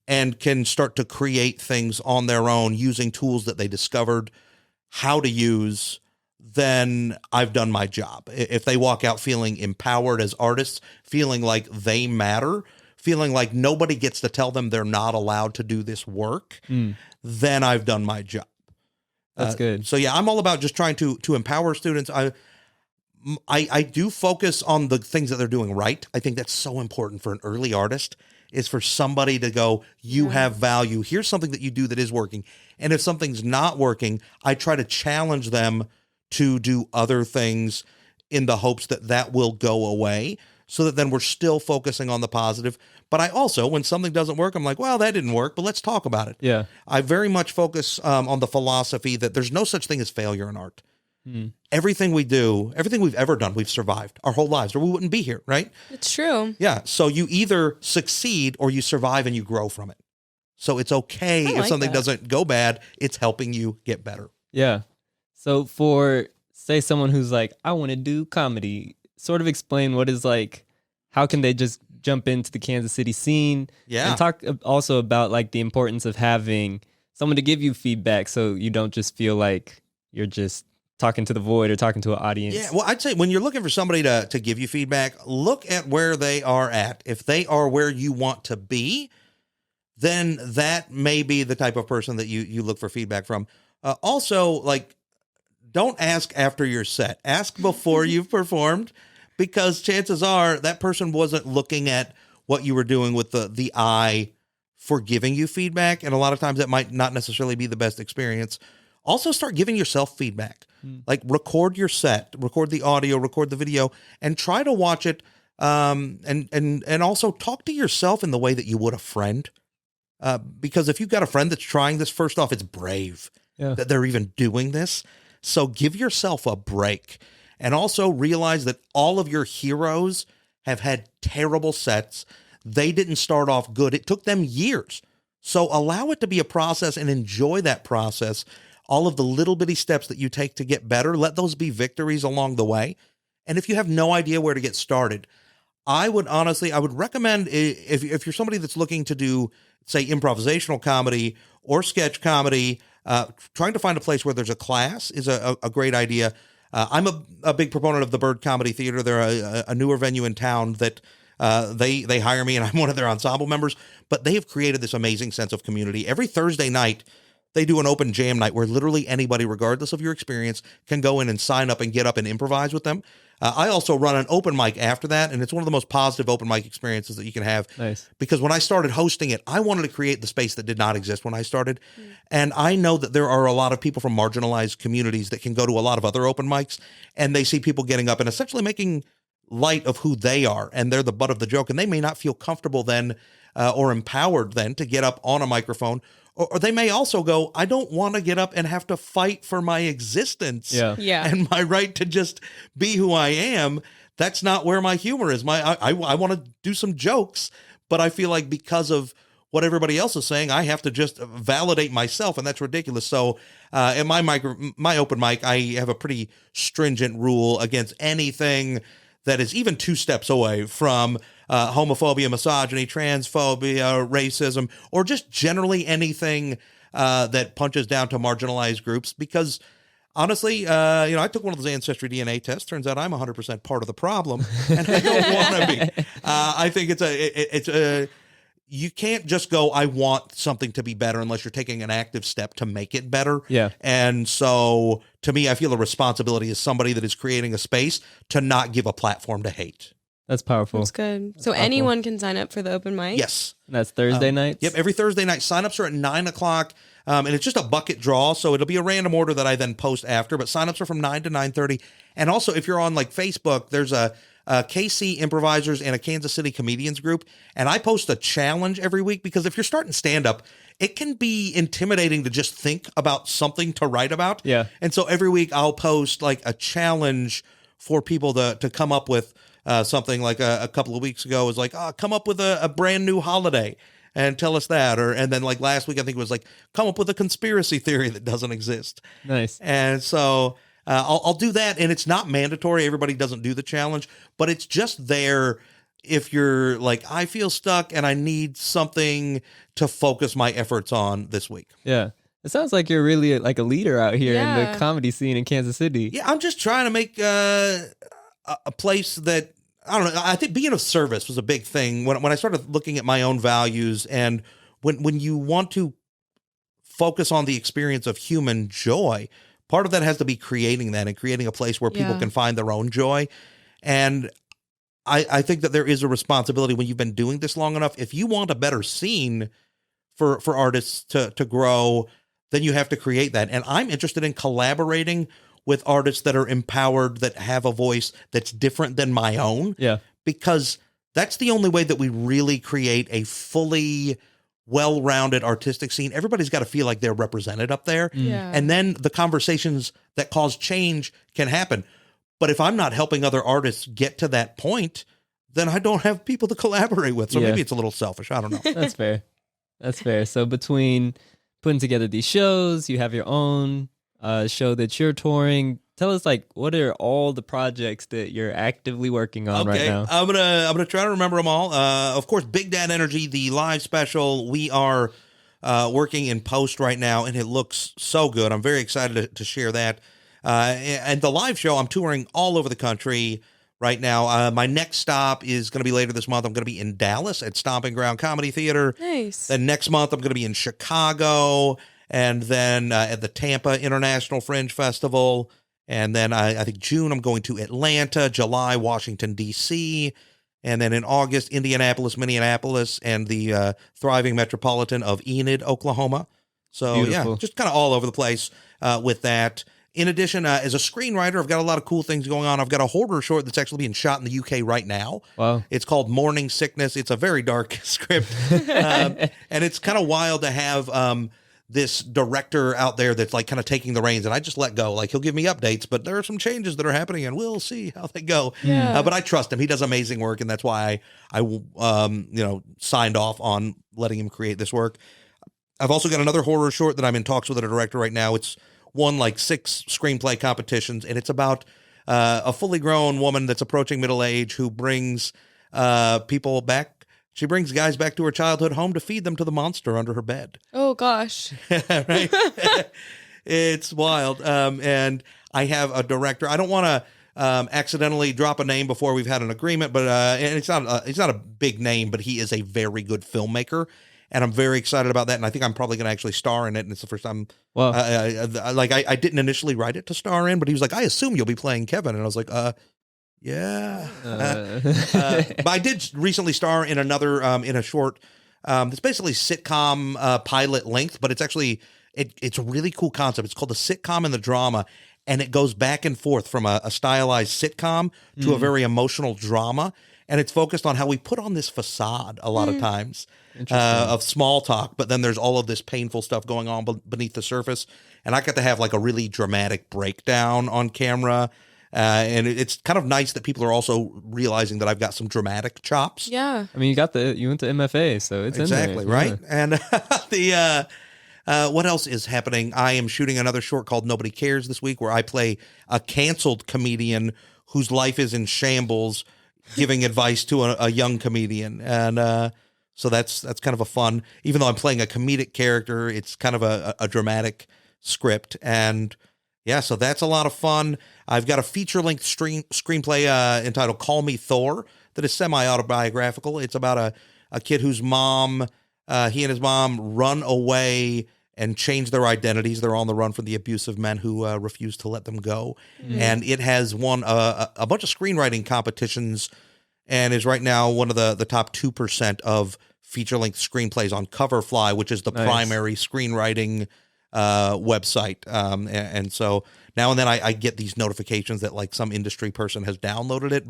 and can start to create things on their own using tools that they discovered how to use, then I've done my job. If they walk out feeling empowered as artists, feeling like they matter, feeling like nobody gets to tell them they're not allowed to do this work, then I've done my job. That's good. So yeah, I'm all about just trying to empower students. I do focus on the things that they're doing right. I think that's so important for an early artist, is for somebody to go, you have value. Here's something that you do that is working. And if something's not working, I try to challenge them to do other things in the hopes that that will go away, so that then we're still focusing on the positive. But I also, when something doesn't work, I'm like, well, that didn't work, but let's talk about it. Yeah. I very much focus on the philosophy that there's no such thing as failure in art. Everything we do, everything we've ever done, we've survived our whole lives, or we wouldn't be here, right? It's true. Yeah. So you either succeed or you survive and you grow from it. So it's okay if like something that. doesn't go bad. It's helping you get better. Yeah. So for, say, someone who's like, I want to do comedy, sort of explain what is like, how can they just jump into the Kansas City scene? Yeah. And talk also about like the importance of having someone to give you feedback, so you don't just feel like you're just talking to the void or talking to an audience. Yeah, well, I'd say when you're looking for somebody to give you feedback, look at where they are at. If they are where you want to be, then that may be the type of person that you look for feedback from. Also, like, don't ask after your set. Ask before you've performed, because chances are that person wasn't looking at what you were doing with the eye for giving you feedback. And a lot of times that might not necessarily be the best experience. Also, start giving yourself feedback. Like, record your set, record the audio, record the video, and try to watch it. And also talk to yourself in the way that you would a friend. Because if you've got a friend that's trying this, first off, it's brave that they're even doing this. So give yourself a break. And also realize that all of your heroes have had terrible sets. They didn't start off good. It took them years. So allow it to be a process and enjoy that process. All of the little bitty steps that you take to get better, let those be victories along the way. And if you have no idea where to get started, I would recommend, if you're somebody that's looking to do, say, improvisational comedy or sketch comedy, trying to find a place where there's a class is a great idea. I'm a big proponent of the Bird Comedy Theater. They're a newer venue in town that they hire me, and I'm one of their ensemble members. But they have created this amazing sense of community. Every Thursday night, they do an open jam night where literally anybody, regardless of your experience, can go in and sign up and get up and improvise with them. I also run an open mic after that, and it's one of the most positive open mic experiences that you can have. Nice. Because when I started hosting it, I wanted to create the space that did not exist when I started. And I know that there are a lot of people from marginalized communities that can go to a lot of other open mics, and they see people getting up and essentially making light of who they are, and they're the butt of the joke, and they may not feel comfortable then or empowered then to get up on a microphone. Or they may also go, I don't want to get up and have to fight for my existence and my right to just be who I am. That's not where my humor is. I want to do some jokes, but I feel like because of what everybody else is saying, I have to just validate myself, and that's ridiculous. So in my open mic, I have a pretty stringent rule against anything that is even 2 steps away from homophobia, misogyny, transphobia, racism, or just generally anything that punches down to marginalized groups. Because honestly, I took one of those ancestry DNA tests. Turns out I'm 100% part of the problem, and I don't want to be. I think it's you can't just go, I want something to be better, unless you're taking an active step to make it better. Yeah. And so to me, I feel a responsibility as somebody that is creating a space to not give a platform to hate. That's powerful. That's good. So anyone can sign up for the open mic? Yes. That's Thursday nights? Yep, every Thursday night. Signups are at 9:00, and it's just a bucket draw, so it'll be a random order that I then post after, but signups are from 9 to 9:30. And also, if you're on like Facebook, there's a KC Improvisers and a Kansas City Comedians group, and I post a challenge every week, because if you're starting stand-up, it can be intimidating to just think about something to write about. Yeah. And so every week I'll post like a challenge for people to come up with something. Like a couple of weeks ago was like, come up with a brand new holiday and tell us that. And then like last week, I think it was like, come up with a conspiracy theory that doesn't exist. Nice. And so I'll do that. And it's not mandatory. Everybody doesn't do the challenge, but it's just there if you're like, I feel stuck and I need something to focus my efforts on this week. Yeah. It sounds like you're really like a leader out here in the comedy scene in Kansas City. Yeah, I'm just trying to make a place that, I don't know, I think being of service was a big thing when I started looking at my own values. And when you want to focus on the experience of human joy, part of that has to be creating that and creating a place where people can find their own joy. And I think that there is a responsibility when you've been doing this long enough. If you want a better scene for artists to grow, then you have to create that. And I'm interested in collaborating with artists that are empowered, that have a voice that's different than my own. Yeah. Because that's the only way that we really create a fully well-rounded artistic scene. Everybody's got to feel like they're represented up there. Yeah. And then the conversations that cause change can happen. But if I'm not helping other artists get to that point, then I don't have people to collaborate with. So maybe it's a little selfish. I don't know. That's fair. That's fair. So between putting together these shows, you have your own show that you're touring. Tell us, like, what are all the projects that you're actively working on right now? I'm gonna try to remember them all. Of course, Big Dad Energy, the live special. We are working in post right now, and it looks so good. I'm very excited to share that. And the live show, I'm touring all over the country right now. My next stop is going to be later this month. I'm going to be in Dallas at Stomping Ground Comedy Theater. Nice. Then next month, I'm going to be in Chicago, and then at the Tampa International Fringe Festival. And then I think June, I'm going to Atlanta, July, Washington, D.C., and then in August, Indianapolis, Minneapolis, and the thriving metropolitan of Enid, Oklahoma. So, Beautiful. yeah, just kind of all over the place with that. In addition, as a screenwriter, I've got a lot of cool things going on. I've got a horror short that's actually being shot in the UK right now. Wow. It's called Morning Sickness. It's a very dark script. And it's kind of wild to have this director out there that's like kind of taking the reins, and I just let go. Like, he'll give me updates, but there are some changes that are happening, and we'll see how they go. Yeah. But I trust him. He does amazing work, and that's why I signed off on letting him create this work. I've also got another horror short that I'm in talks with a director right now. It's won like 6 screenplay competitions, and it's about a fully grown woman that's approaching middle age who brings people back. She brings guys back to her childhood home to feed them to the monster under her bed. Oh, gosh. Right? It's wild. And I have a director. I don't want to accidentally drop a name before we've had an agreement, but and it's not a big name, but he is a very good filmmaker. And I'm very excited about that. And I think I'm probably going to actually star in it. And it's the first time. Wow. I didn't initially write it to star in, but he was like, I assume you'll be playing Kevin. And I was like, yeah. But I did recently star in another, in a short, it's basically sitcom pilot length, but it's actually, it's a really cool concept. It's called the Sitcom and the Drama. And it goes back and forth from a stylized sitcom to a very emotional drama. And it's focused on how we put on this facade a lot of times of small talk, but then there's all of this painful stuff going on beneath the surface. And I got to have like a really dramatic breakdown on camera. And it's kind of nice that people are also realizing that I've got some dramatic chops. Yeah. I mean, you went to MFA, so it's exactly in there. right. Yeah. And what else is happening? I am shooting another short called Nobody Cares this week, where I play a canceled comedian whose life is in shambles, giving advice to a young comedian. And so that's kind of a fun, even though I'm playing a comedic character, it's kind of a dramatic script. And yeah, so that's a lot of fun. I've got a feature-length screenplay entitled Call Me Thor that is semi-autobiographical. It's about a kid whose mom, he and his mom run away and change their identities. They're on the run from the abusive men who refuse to let them go. And it has won a bunch of screenwriting competitions and is right now one of the top 2% of feature-length screenplays on Coverfly, which is the primary screenwriting website. And so now and then I get these notifications that like some industry person has downloaded it,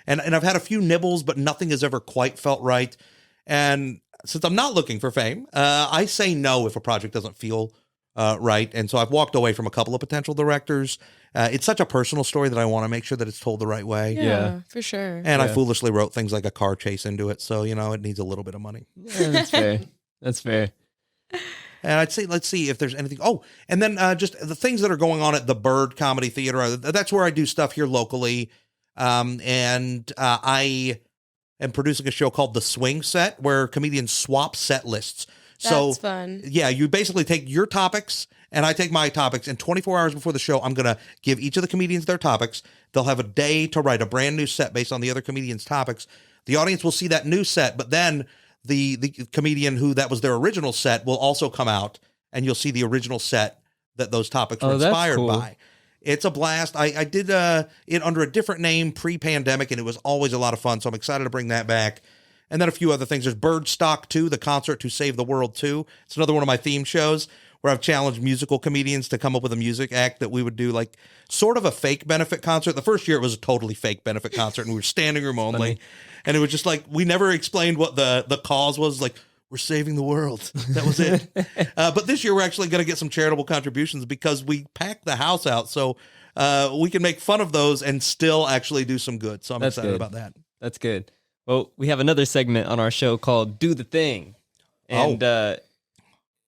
and I've had a few nibbles, but nothing has ever quite felt right. And since I'm not looking for fame, I say no if a project doesn't feel right. And so I've walked away from a couple of potential directors. It's such a personal story that I want to make sure that it's told the right way. Yeah, for sure. And I foolishly wrote things like a car chase into it. So, it needs a little bit of money. Yeah, that's fair. That's fair. And I'd say, let's see if there's anything. Oh, and then just the things that are going on at the Bird Comedy Theater. That's where I do stuff here locally. And I am producing a show called The Swing Set, where comedians swap set lists. That's fun. Yeah, you basically take your topics and I take my topics, and 24 hours before the show, I'm going to give each of the comedians their topics. They'll have a day to write a brand new set based on the other comedian's topics. The audience will see that new set, but then the comedian that was their original set will also come out, and you'll see the original set that those topics were inspired by. It's a blast. I did it under a different name pre-pandemic, and it was always a lot of fun. So I'm excited to bring that back. And then a few other things. There's Birdstock 2, the concert to save the world 2. It's another one of my theme shows where I've challenged musical comedians to come up with a music act that we would do, like sort of a fake benefit concert. The first year it was a totally fake benefit concert, and we were standing room only. Funny. And it was just like, we never explained what the cause was. Like, we're saving the world. That was it. But this year we're actually going to get some charitable contributions because we packed the house out. So we can make fun of those and still actually do some good. So I'm excited about that. That's good. Well, we have another segment on our show called Do the Thing. And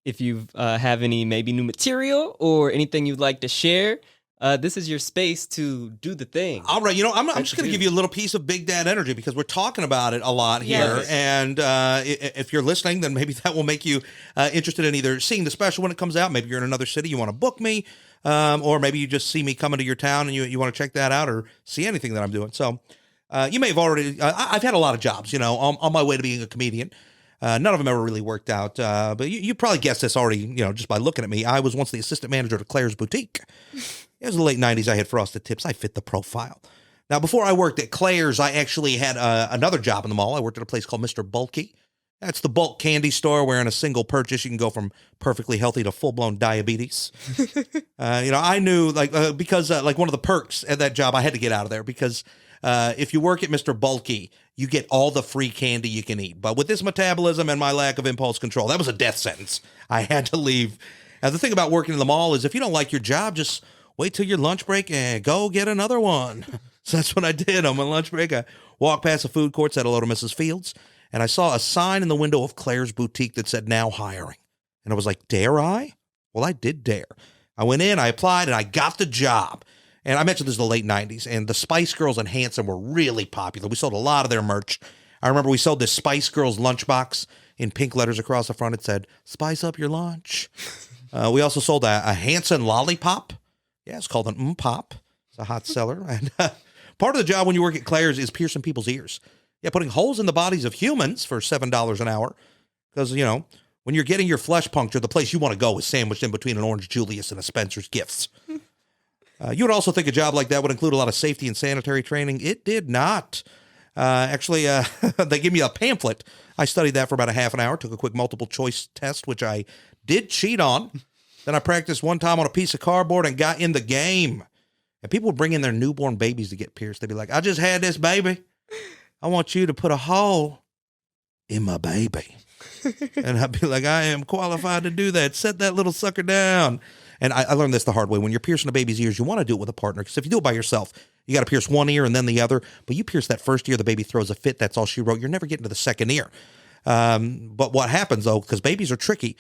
if you have any maybe new material or anything you'd like to share, this is your space to do the thing. All right. I'm just going to give you a little piece of Big Dad energy because we're talking about it a lot here. Yes. And if you're listening, then maybe that will make you interested in either seeing the special when it comes out. Maybe you're in another city, you want to book me, or maybe you just see me coming to your town and you want to check that out or see anything that I'm doing. So you may have already, I've had a lot of jobs, on my way to being a comedian. None of them ever really worked out. But you probably guessed this already, just by looking at me. I was once the assistant manager at Claire's Boutique. It was the late 90s. I had frosted tips. I fit the profile. Now, before I worked at Claire's, I actually had another job in the mall. I worked at a place called Mr. Bulky. That's the bulk candy store where in a single purchase, you can go from perfectly healthy to full-blown diabetes. I knew, because one of the perks at that job, I had to get out of there because if you work at Mr. Bulky, you get all the free candy you can eat. But with this metabolism and my lack of impulse control, that was a death sentence. I had to leave. Now, the thing about working in the mall is if you don't like your job, just wait till your lunch break and go get another one. So that's what I did on my lunch break. I walked past the food court, said hello to Mrs. Fields, and I saw a sign in the window of Claire's Boutique that said, now hiring. And I was like, dare I? Well, I did dare. I went in, I applied, and I got the job. And I mentioned this is the late 90s, and the Spice Girls and Hanson were really popular. We sold a lot of their merch. I remember we sold this Spice Girls lunchbox in pink letters across the front. It said, spice up your lunch. We also sold a Hanson lollipop. Yeah, it's called an Pop. It's a hot seller. And part of the job when you work at Claire's is piercing people's ears. Yeah, putting holes in the bodies of humans for $7 an hour. Because, when you're getting your flesh punctured, the place you want to go is sandwiched in between an Orange Julius and a Spencer's Gifts. You would also think a job like that would include a lot of safety and sanitary training. It did not. Actually, they gave me a pamphlet. I studied that for about a half an hour, took a quick multiple choice test, which I did cheat on. Then I practiced one time on a piece of cardboard and got in the game. And people would bring in their newborn babies to get pierced. They'd be like, I just had this baby. I want you to put a hole in my baby. And I'd be like, I am qualified to do that. Set that little sucker down. And I learned this the hard way. When you're piercing a baby's ears, you want to do it with a partner. Because if you do it by yourself, you got to pierce one ear and then the other. But you pierce that first ear, the baby throws a fit. That's all she wrote. You're never getting to the second ear. But what happens, though, because babies are tricky,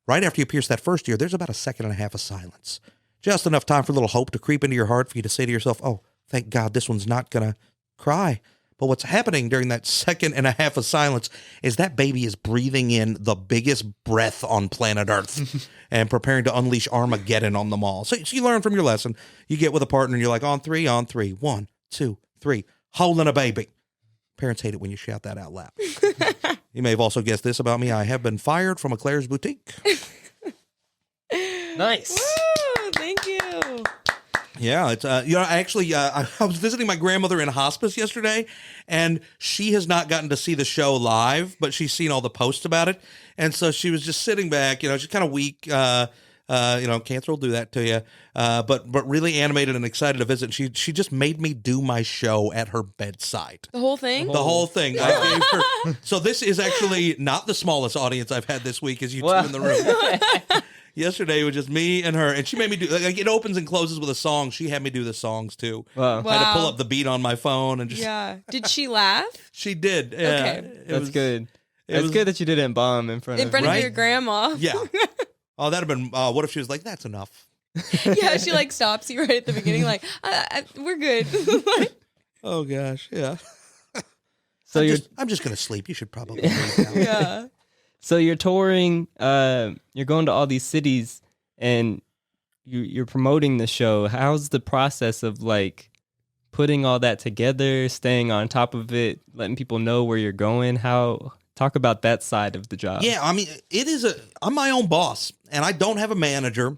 right after you pierce that first ear, there's about a second and a half of silence. Just enough time for a little hope to creep into your heart for you to say to yourself, oh, thank God this one's not going to cry. But what's happening during that second and a half of silence is that baby is breathing in the biggest breath on planet Earth and preparing to unleash Armageddon on them all. So you learn from your lesson. You get with a partner and you're like, on three. 1, 2, 3, holding a baby. Parents hate it when you shout that out loud. You may have also guessed this about me. I have been fired from a Claire's Boutique. Nice. Woo, thank you. Yeah, it's actually I was visiting my grandmother in hospice yesterday, and she has not gotten to see the show live, but she's seen all the posts about it, and so she was just sitting back. She's kind of weak. Cancer will do that to you, but really animated and excited to visit. She just made me do my show at her bedside. The whole thing? The whole thing. I gave her. So this is actually not the smallest audience I've had this week, as you two in the room. Yesterday it was just me and her, and she made me do, it opens and closes with a song. She had me do the songs too. Wow. I had to pull up the beat on my phone and just. Yeah. Did she laugh? She did. Okay. That's good. It's good that you didn't bomb in front of your grandma. Yeah. Oh, that'd have been, what if she was like, that's enough. Yeah, she stops you right at the beginning, we're good. Oh gosh, yeah. So I'm just going to sleep. You should probably leave now. Yeah. So you're touring, you're going to all these cities, and you're promoting the show. How's the process of putting all that together, staying on top of it, letting people know where you're going? Talk about that side of the job. Yeah, I mean, I'm my own boss, and I don't have a manager.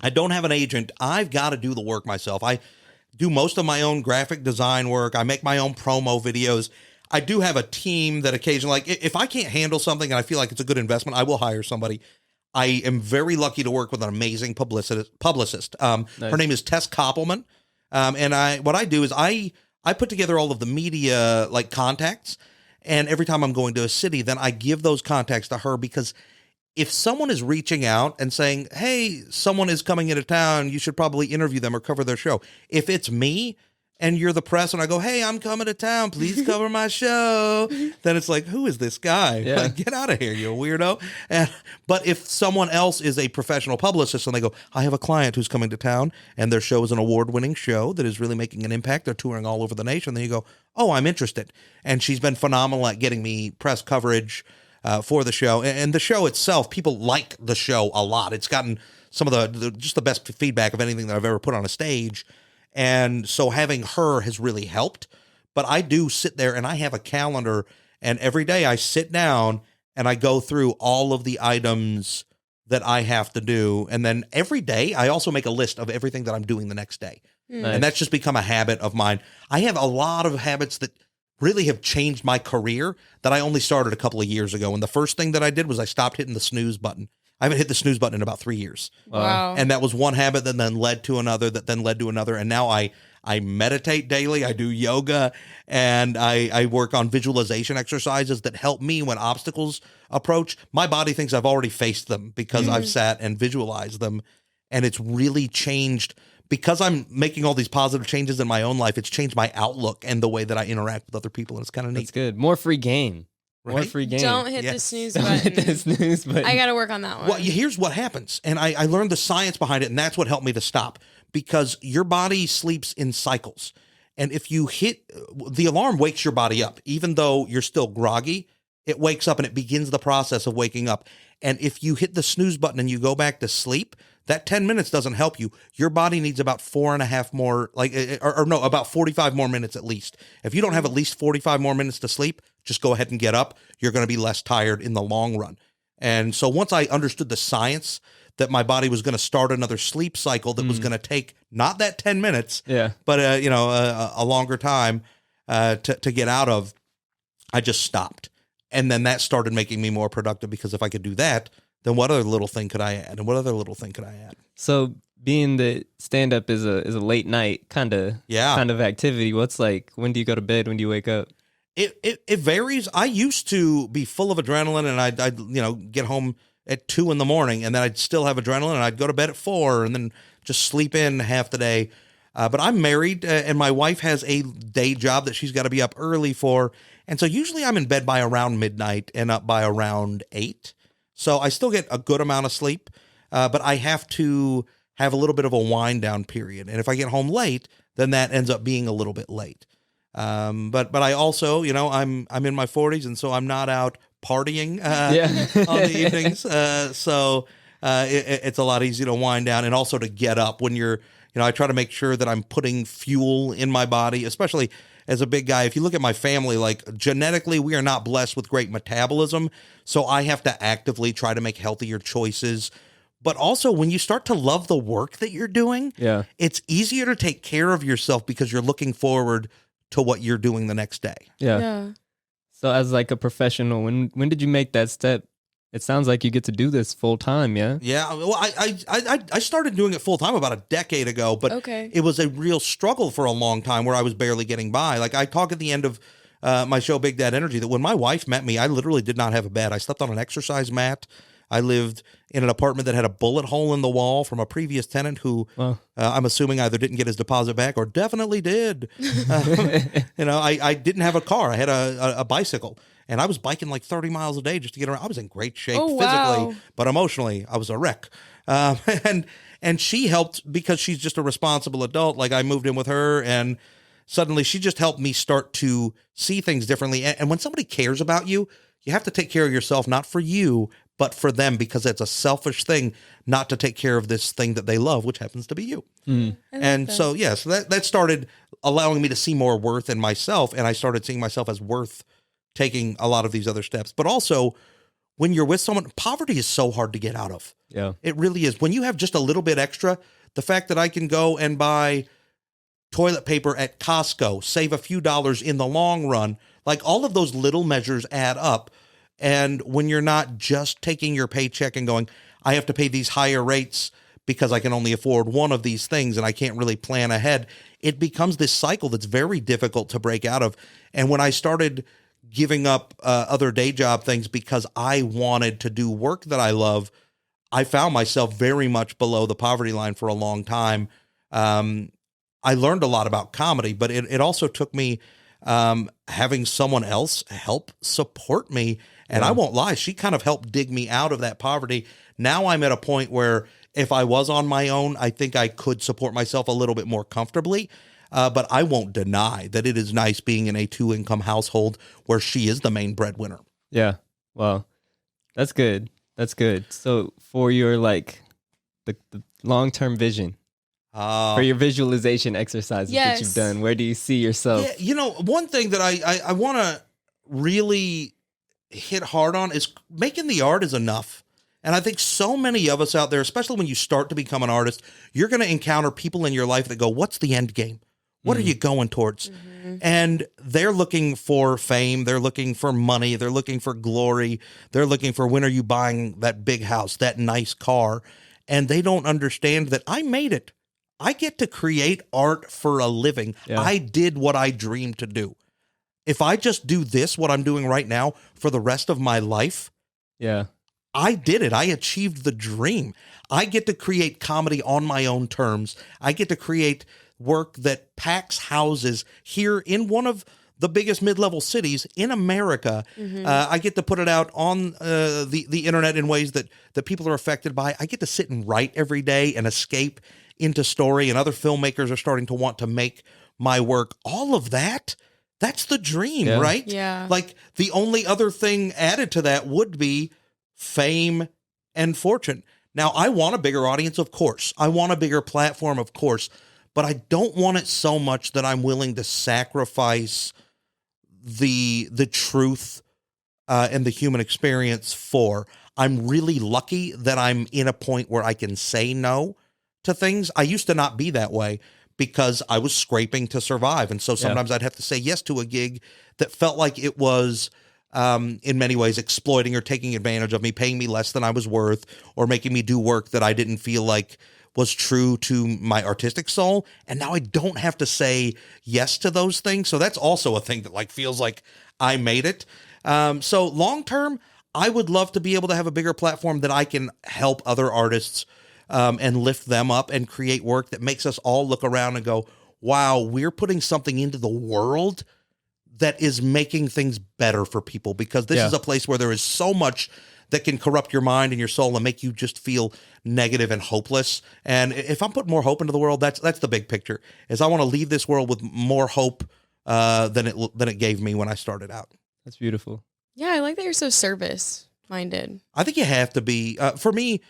I don't have an agent. I've got to do the work myself. I do most of my own graphic design work. I make my own promo videos. I do have a team that occasionally, like, if I can't handle something and I feel like it's a good investment, I will hire somebody. I am very lucky to work with an amazing publicist. Nice. Her name is Tess Koppelman. And what I do is I put together all of the media like contacts. And every time I'm going to a city, then I give those contacts to her, because if someone is reaching out and saying, hey, someone is coming into town, you should probably interview them or cover their show. If it's me and you're the press and I go, hey, I'm coming to town, please cover my show, then it's like, who is this guy? Yeah. Like, get out of here, you weirdo. But if someone else is a professional publicist and they go, I have a client who's coming to town and their show is an award-winning show that is really making an impact, they're touring all over the nation, then you go, oh, I'm interested. And she's been phenomenal at getting me press coverage for the show. And the show itself, people like the show a lot. It's gotten some of just the best feedback of anything that I've ever put on a stage. And so having her has really helped. But I do sit there and I have a calendar, and every day I sit down and I go through all of the items that I have to do. And then every day I also make a list of everything that I'm doing the next day. Nice. And that's just become a habit of mine. I have a lot of habits that really have changed my career that I only started a couple of years ago. And the first thing that I did was I stopped hitting the snooze button. I haven't hit the snooze button in about 3 years. Wow. And that was one habit that then led to another, that then led to another. And now I meditate daily. I do yoga, and I work on visualization exercises that help me when obstacles approach. My body thinks I've already faced them because I've sat and visualized them. And it's really changed. Because I'm making all these positive changes in my own life, it's changed my outlook and the way that I interact with other people. And it's kind of neat. That's good. More free game. More Right? free game. Don't hit the Yes. snooze Don't button. hit the snooze button. I got to work on that one. Well, here's what happens. And I learned the science behind it, and that's what helped me to stop. Because your body sleeps in cycles. And if you hit, the alarm wakes your body up. Even though you're still groggy, it wakes up and it begins the process of waking up. And if you hit the snooze button and you go back to sleep, that 10 minutes doesn't help you. Your body needs about 4.5 more, about 45 more minutes at least. If you don't have at least 45 more minutes to sleep, just go ahead and get up. You're going to be less tired in the long run. And so once I understood the science that my body was going to start another sleep cycle that was going to take not that 10 minutes, but a longer time to get out of, I just stopped. And then that started making me more productive, because if I could do that, then what other little thing could I add? And what other little thing could I add? So being that stand-up is a late night kind of activity, what's like, when do you go to bed? When do you wake up? It varies. I used to be full of adrenaline, and I'd get home at 2 a.m, and then I'd still have adrenaline, and I'd go to bed at 4 and then just sleep in half the day. But I'm married, and my wife has a day job that she's got to be up early for. And so usually I'm in bed by around midnight and up by around 8. So I still get a good amount of sleep, but I have to have a little bit of a wind down period. And if I get home late, then that ends up being a little bit late. But I also, I'm in my 40s, and so I'm not out partying on the evenings. So it's a lot easier to wind down and also to get up when you're, I try to make sure that I'm putting fuel in my body, especially as a big guy. If you look at my family, like genetically, we are not blessed with great metabolism. So I have to actively try to make healthier choices. But also when you start to love the work that you're doing, it's easier to take care of yourself because you're looking forward to what you're doing the next day. Yeah. So as like a professional, when did you make that step? It sounds like you get to do this full time, yeah? Yeah. Well, I started doing it full time about a decade ago, but it was a real struggle for a long time where I was barely getting by. Like I talk at the end of my show, Big Dad Energy, that when my wife met me, I literally did not have a bed. I slept on an exercise mat. I lived in an apartment that had a bullet hole in the wall from a previous tenant who I'm assuming either didn't get his deposit back or definitely did. I didn't have a car. I had a bicycle. And I was biking like 30 miles a day just to get around. I was in great shape physically, but emotionally, I was a wreck. And she helped because she's just a responsible adult. Like I moved in with her, and suddenly she just helped me start to see things differently. And when somebody cares about you, you have to take care of yourself, not for you, but for them, because it's a selfish thing not to take care of this thing that they love, which happens to be you. And so that started allowing me to see more worth in myself. And I started seeing myself as worth taking a lot of these other steps. But also when you're with someone, poverty is so hard to get out of. Yeah. It really is. When you have just a little bit extra, the fact that I can go and buy toilet paper at Costco, save a few dollars in the long run, like all of those little measures add up. And when you're not just taking your paycheck and going, I have to pay these higher rates because I can only afford one of these things and I can't really plan ahead, it becomes this cycle that's very difficult to break out of. And when I started giving up other day job things because I wanted to do work that I love, I found myself very much below the poverty line for a long time. I learned a lot about comedy, but it also took me having someone else help support me. And I won't lie, she kind of helped dig me out of that poverty. Now I'm at a point where if I was on my own, I think I could support myself a little bit more comfortably. But I won't deny that it is nice being in a 2-income household where she is the main breadwinner. Yeah. Well, that's good. That's good. So for your the long-term vision, for your visualization exercises that you've done, where do you see yourself? Yeah, one thing that I want to really hit hard on is making the art is enough. And I think so many of us out there, especially when you start to become an artist, you're going to encounter people in your life that go, what's the end game? What are you going towards? Mm-hmm. And they're looking for fame. They're looking for money. They're looking for glory. They're looking for, when are you buying that big house, that nice car? And they don't understand that I made it. I get to create art for a living. Yeah. I did what I dreamed to do. If I just do this, what I'm doing right now, for the rest of my life, I did it. I achieved the dream. I get to create comedy on my own terms. I get to create work that packs houses here in one of the biggest mid-level cities in America. Mm-hmm. I get to put it out on the internet in ways that people are affected by. I get to sit and write every day and escape into story, and other filmmakers are starting to want to make my work. All of that, that's the dream, right? Yeah. Like the only other thing added to that would be fame and fortune. Now, I want a bigger audience, of course. I want a bigger platform, of course. But I don't want it so much that I'm willing to sacrifice the truth and the human experience for. I'm really lucky that I'm in a point where I can say no to things. I used to not be that way because I was scraping to survive. And so sometimes I'd have to say yes to a gig that felt like it was in many ways exploiting or taking advantage of me, paying me less than I was worth, or making me do work that I didn't feel like was true to my artistic soul. And now I don't have to say yes to those things. So that's also a thing that feels like I made it. So long term, I would love to be able to have a bigger platform that I can help other artists and lift them up and create work that makes us all look around and go, wow, we're putting something into the world that is making things better for people, because this is a place where there is so much that can corrupt your mind and your soul and make you just feel negative and hopeless. And if I'm putting more hope into the world, that's the big picture, is I want to leave this world with more hope than it gave me when I started out. That's beautiful. Yeah, I like that you're so service minded. I think you have to be. For me,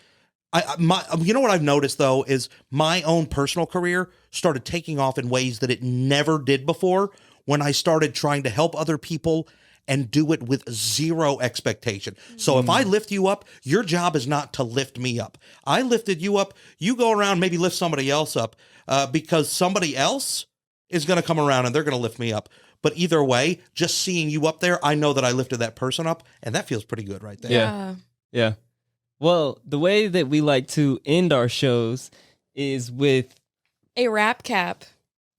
you know what I've noticed though is my own personal career started taking off in ways that it never did before, when I started trying to help other people and do it with zero expectation. So if I lift you up, your job is not to lift me up. I lifted you up. You go around, maybe lift somebody else up because somebody else is going to come around and they're going to lift me up. But either way, just seeing you up there, I know that I lifted that person up, and that feels pretty good right there. Yeah. Well, the way that we like to end our shows is with a rap cap,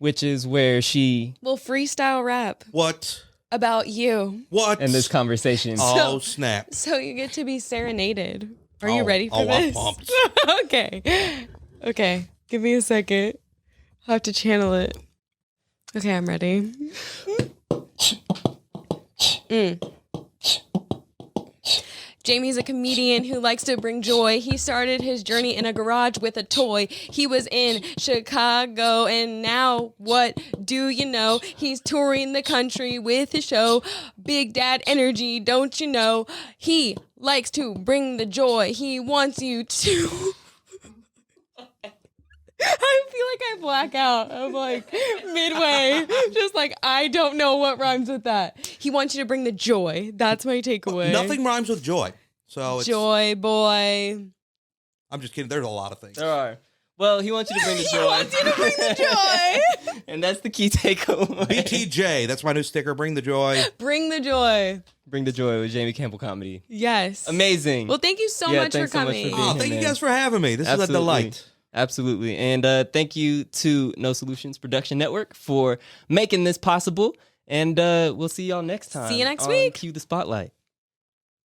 which is where she will freestyle rap. What? About you. What? In this conversation. Oh, snap. So you get to be serenaded. Are you ready for this? I'm pumped. Okay. Give me a second. I'll have to channel it. Okay, I'm ready. Jamie's a comedian who likes to bring joy. He started his journey in a garage with a toy. He was in Chicago, and now what do you know? He's touring the country with his show, Big Dad Energy, don't you know? He likes to bring the joy. He wants you to... I feel like I black out. I'm midway, just I don't know what rhymes with that. He wants you to bring the joy. That's my takeaway. Nothing rhymes with joy. So it's, Joy boy. I'm just kidding. There's a lot of things. There are. Well, he wants you to bring the joy. He wants you to bring the joy. And that's the key takeaway. BTJ, that's my new sticker. Bring the joy. Bring the joy. Bring the joy with Jamie Campbell comedy. Yes. Amazing. Well, thank you so much for thanks so much coming. for being Oh, here, thank you man. guys for having me. This is a Absolutely. delight. Absolutely. And thank you to No Solutions Production Network for making this possible. And we'll see y'all next time. See you next on week. Cue the Spotlight.